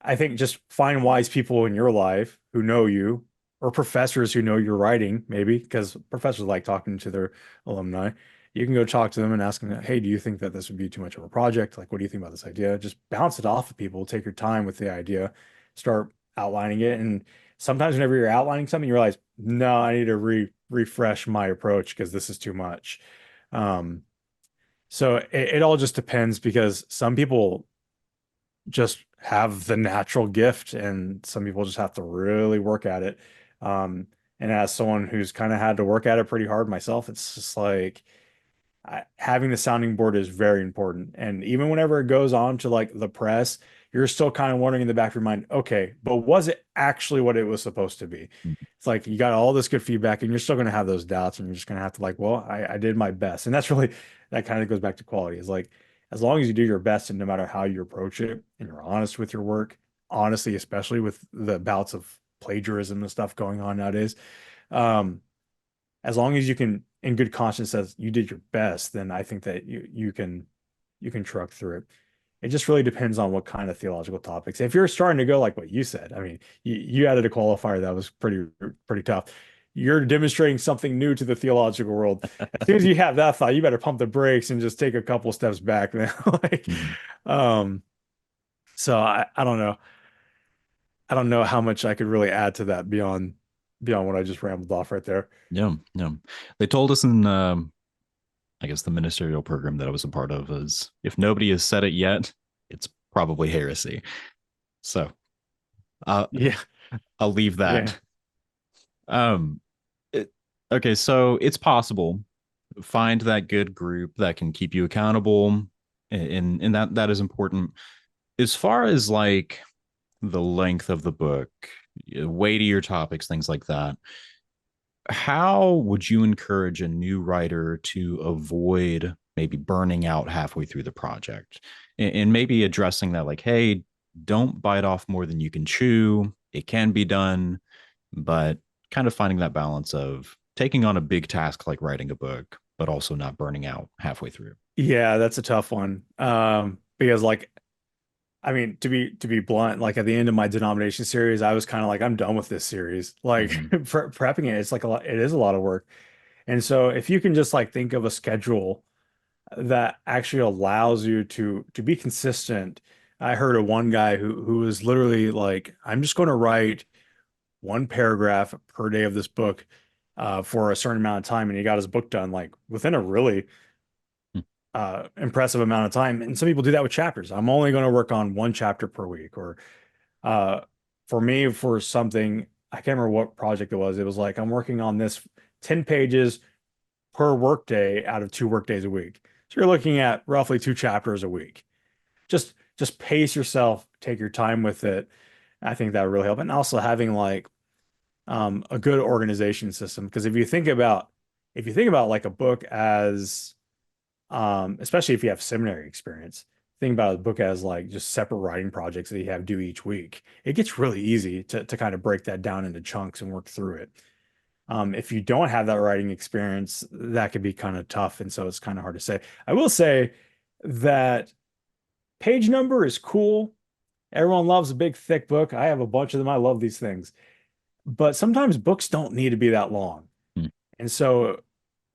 S3: I think just find wise people in your life who know you, or professors who know your writing, maybe, because professors like talking to their alumni. You can go talk to them and ask them, hey, do you think that this would be too much of a project? Like, what do you think about this idea? Just bounce it off of people, take your time with the idea, start outlining it. And sometimes whenever you're outlining something, you realize, no, I need to refresh my approach because this is too much. So it all just depends, because some people just have the natural gift and some people just have to really work at it. And as someone who's kind of had to work at it pretty hard myself, it's just like having the sounding board is very important. And even whenever it goes on to like the press, you're still kind of wondering in the back of your mind, okay, but was it actually what it was supposed to be? It's like you got all this good feedback and you're still going to have those doubts, and you're just going to have to like, well, I did my best. And that's really, that kind of goes back to quality. Is like, as long as you do your best, and no matter how you approach it and you're honest with your work, honestly, especially with the bouts of plagiarism and stuff going on nowadays, um, as long as you can, in good conscience, says you did your best, then I think that you can truck through it. It just really depends on what kind of theological topics. If you're starting to go like what you said, I mean, you added a qualifier that was pretty tough. You're demonstrating something new to the theological world. As soon as you have that thought, you better pump the brakes and just take a couple steps back, man. Like, so I don't know. I don't know how much I could really add to that beyond what I just rambled off right there.
S2: Yeah, yeah. They told us in, I guess, the ministerial program that I was a part of is if nobody has said it yet, it's probably heresy. So,
S3: Yeah,
S2: I'll leave that.
S3: yeah.
S2: Okay, so it's possible. Find that good group that can keep you accountable, and that is important. As far as like the length of the book, weightier topics, things like that, how would you encourage a new writer to avoid maybe burning out halfway through the project, and maybe addressing that, like, hey, don't bite off more than you can chew. It can be done, but kind of finding that balance of taking on a big task like writing a book, but also not burning out halfway through.
S3: Yeah, that's a tough one. Because like, I mean, to be blunt, like at the end of my denomination series, I was kind of like, I'm done with this series. Like
S2: Mm-hmm.
S3: prepping it, it's like a lot, it is a lot of work. And so if you can just like think of a schedule that actually allows you to be consistent. I heard of one guy who was literally like, I'm just going to write one paragraph per day of this book for a certain amount of time, and he got his book done like within a really impressive amount of time. And some people do that with chapters. I'm only going to work on one chapter per week. Or uh, for me, for something, I can't remember what project it was. It was like, I'm working on this 10 pages per workday out of 2 workdays a week. So you're looking at roughly 2 chapters a week. Just pace yourself, take your time with it. I think that would really help. And also having like a good organization system. Because if you think about like a book as especially if you have seminary experience, think about a book as like just separate writing projects that you have due each week. It gets really easy to kind of break that down into chunks and work through it. If you don't have that writing experience, that could be kind of tough. And so it's kind of hard to say. I will say that page number is cool. Everyone loves a big, thick book. I have a bunch of them. I love these things. But sometimes books don't need to be that long.
S2: Hmm.
S3: And so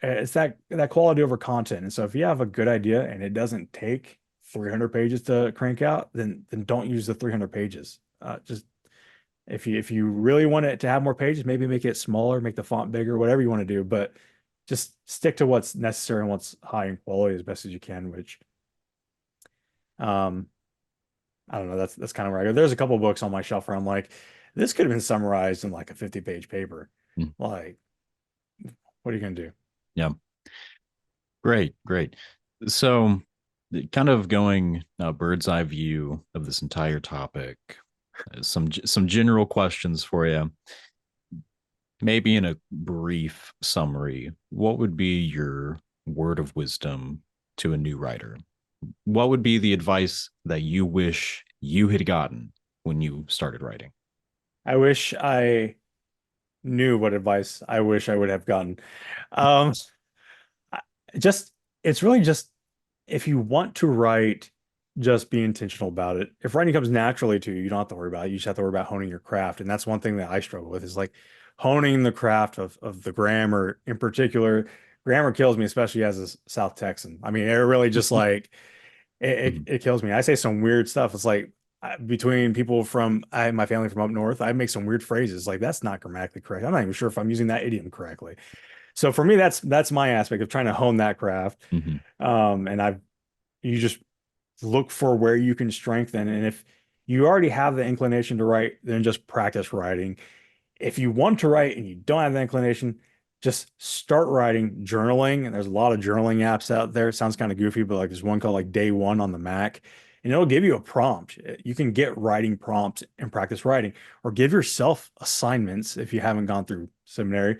S3: it's that quality over content. And so if you have a good idea and it doesn't take 300 pages to crank out, then don't use the 300 pages. Just if you really want it to have more pages, maybe make it smaller, make the font bigger, whatever you want to do, but just stick to what's necessary and what's high in quality as best as you can, which I don't know, that's kind of where I go. There's a couple of books on my shelf where I'm like, this could have been summarized in like a 50-page paper.
S2: Hmm.
S3: Like, what are you gonna do?
S2: Yeah. Great. So kind of going a bird's eye view of this entire topic, some general questions for you. Maybe in a brief summary, what would be your word of wisdom to a new writer? What would be the advice that you wish you had gotten when you started writing?
S3: I wish I knew what advice I wish I would have gotten. Um, just it's really just if you want to write, just be intentional about it. If writing comes naturally to you, you don't have to worry about it. You just have to worry about honing your craft. And that's one thing that I struggle with is like honing the craft of the grammar in particular. Grammar kills me, especially as a South Texan. I mean, it really just like it kills me. I say some weird stuff. It's like between people from my family from up north, I make some weird phrases like that's not grammatically correct. I'm not even sure if I'm using that idiom correctly. So for me, that's my aspect of trying to hone that craft.
S2: Mhm.
S3: And you just look for where you can strengthen. And if you already have the inclination to write, then just practice writing. If you want to write and you don't have the inclination, just start writing, journaling. And there's a lot of journaling apps out there. It sounds kind of goofy, but like there's one called like Day One on the Mac, and it'll give you a prompt. You can get writing prompts and practice writing, or give yourself assignments if you haven't gone through seminary.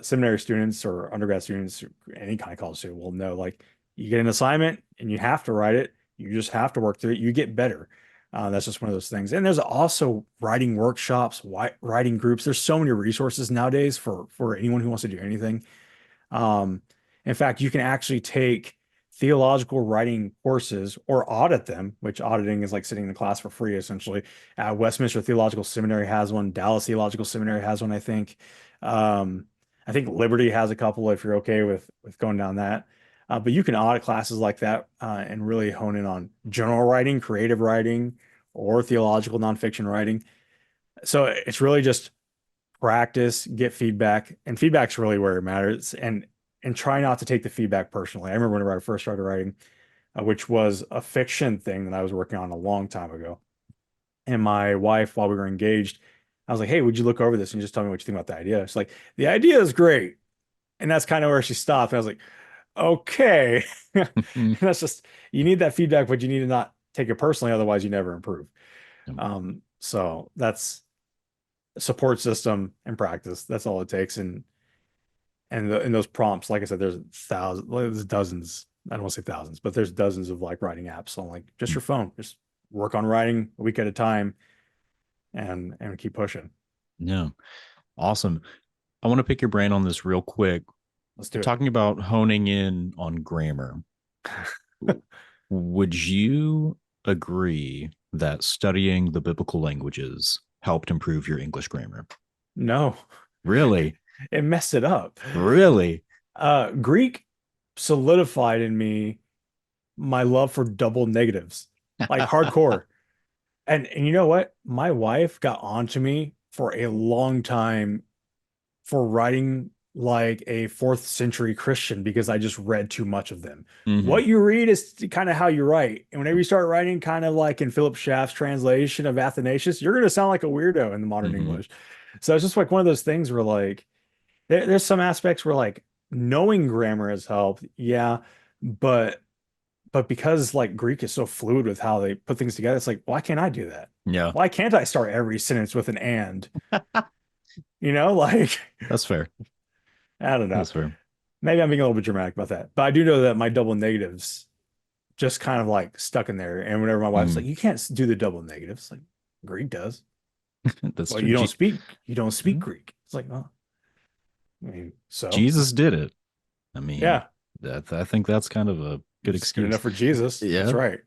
S3: Seminary students or undergrad students, any kind of college student will know like you get an assignment and you have to write it. You just have to work through it. You get better. That's just one of those things. And there's also writing workshops, writing groups. There's so many resources nowadays for anyone who wants to do anything. Um, in fact, you can actually take theological writing courses or audit them, which auditing is like sitting in the class for free, essentially. Westminster Theological Seminary has one. Dallas Theological Seminary has one, I think. I think Liberty has a couple if you're okay with going down that. But you can audit classes like that and really hone in on general writing, creative writing, or theological nonfiction writing. So it's really just practice, get feedback, and feedback's really where it matters. And try not to take the feedback personally. I remember whenever I first started writing, which was a fiction thing that I was working on a long time ago. And my wife, while we were engaged, I was like, "Hey, would you look over this and just tell me what you think about the idea?" She's like, "The idea is great." And that's kind of where she stopped. And I was like, okay. That's just you need that feedback, but you need to not take it personally, otherwise you never improve. So that's support system and practice. That's all it takes. And in those prompts, like I said, there's dozens. I don't want to say thousands, but there's dozens of like writing apps on like just your phone. Just work on writing a week at a time and keep pushing.
S2: Yeah. Awesome. I want to pick your brain on this real quick.
S3: Let's do it.
S2: Talking about honing in on grammar. Would you agree that studying the biblical languages helped improve your English grammar?
S3: No,
S2: Really?
S3: it messed it up.
S2: Really?
S3: Greek solidified in me my love for double negatives, like hardcore. And you know what? My wife got onto me for a long time for writing like a fourth century Christian because I just read too much of them. What you read is kind of how you write. And whenever you start writing kind of like in Philip Schaff's translation of Athanasius, you're going to sound like a weirdo in the modern English. So it's just like one of those things where like there's some aspects where like knowing grammar has helped. Yeah. But because like Greek is so fluid with how they put things together, it's like, why can't I do that?
S2: Yeah.
S3: Why can't I start every sentence with an and? Like
S2: That's fair.
S3: I don't know.
S2: That's fair.
S3: Maybe I'm being a little bit dramatic about that. But I do know that my double negatives just kind of like stuck in there. And whenever my wife's like, you can't do the double negatives, like Greek does.
S2: That's
S3: Well,
S2: true.
S3: you don't speak Greek. It's like, oh. I mean, so
S2: Jesus did it. I mean,
S3: yeah,
S2: I think that's kind of a good
S3: it's good
S2: excuse.
S3: enough for Jesus.
S2: Yeah.
S3: That's right.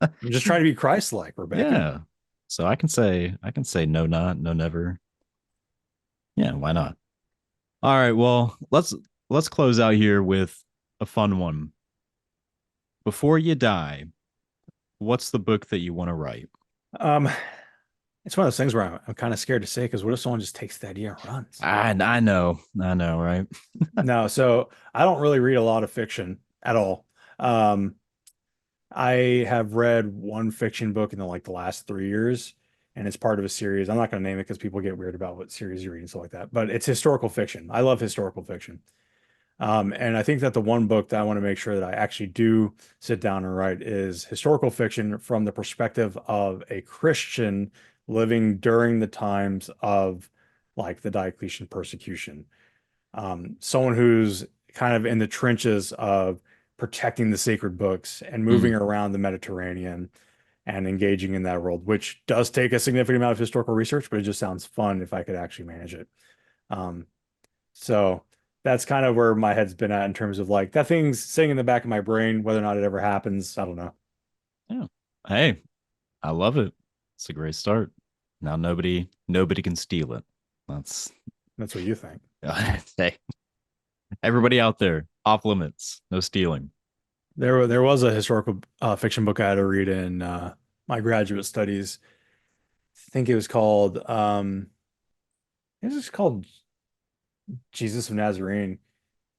S3: I'm just trying to be Christ-like, Rebecca.
S2: Yeah. So I can say no, not, no, never. Yeah, why not? All right, well, let's close out here with a fun one. Before you die, what's the book that you want to write?
S3: Um, it's one of those things where I'm kind of scared to say, because what if someone just takes the idea and runs?
S2: I know, right?
S3: No, so I don't really read a lot of fiction at all. Um, I have read one fiction book in the last 3 years, and it's part of a series. I'm not going to name it because people get weird about what series you read and stuff like that. But it's historical fiction. I love historical fiction. And I think that the one book that I want to make sure that I actually do sit down and write is historical fiction from the perspective of a Christian living during the times of like the Diocletian persecution. Someone who's kind of in the trenches of protecting the sacred books and moving around the Mediterranean and engaging in that world, which does take a significant amount of historical research, but it just sounds fun if I could actually manage it. So that's kind of where my head's been at in terms of like that thing's sitting in the back of my brain. Whether or not it ever happens, I don't know.
S2: Yeah. Hey, I love it. It's a great start. Now nobody can steal it. That's
S3: what you think.
S2: Hey, everybody out there, off limits, no stealing.
S3: There was a historical fiction book I had to read in my graduate studies. I think it was just called Jesus of Nazarene.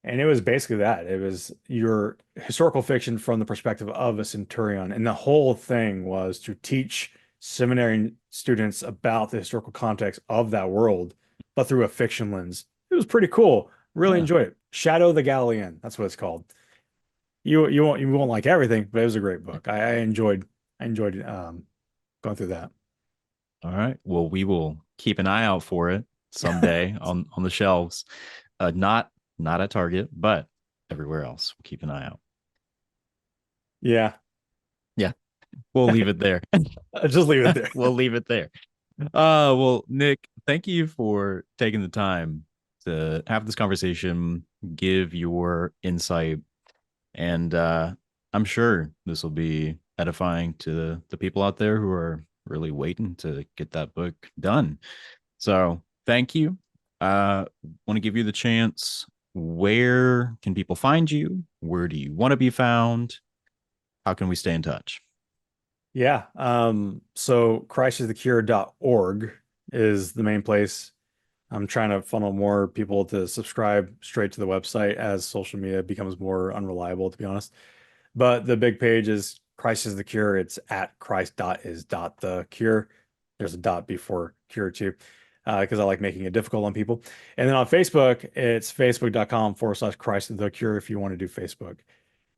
S3: And it was basically that. It was your historical fiction from the perspective of a centurion. And the whole thing was to teach seminary students about the historical context of that world, but through a fiction lens. It was pretty cool. Really enjoyed it. Shadow the Galilean. That's what it's called. You won't like everything, but it was a great book. I enjoyed going through that.
S2: All right. Well, we will keep an eye out for it someday on the shelves. Not at Target, but everywhere else. We'll keep an eye out.
S3: Yeah.
S2: Yeah. We'll leave it there.
S3: Just leave it there.
S2: We'll leave it there. Well, Nick, thank you for taking the time to have this conversation, give your insight, and I'm sure this will be edifying to the people out there who are really waiting to get that book done. So thank you. Want to give you the chance. Where can people find you? Where do you want to be found? How can we stay in touch?
S3: Yeah. So christisthecure.org is the main place. I'm trying to funnel more people to subscribe straight to the website as social media becomes more unreliable, to be honest. But the big page is Christ is the Cure. It's at Christ.is.the-cure. There's a dot before cure too, because I like making it difficult on people. And then on Facebook, it's facebook.com/Christ the Cure if you want to do Facebook.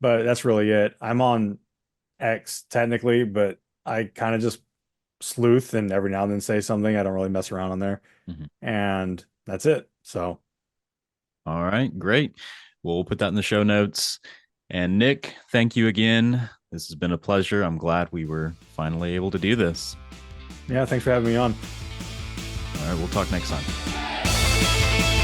S3: But that's really it. I'm on X technically, but I kind of just sleuth and every now and then say something. I don't really mess around on there. And that's it. So,
S2: all right, great. We'll put that in the show notes. And Nick, thank you again. This has been a pleasure. I'm glad we were finally able to do this.
S3: Yeah, thanks for having me on.
S2: All right, we'll talk next time.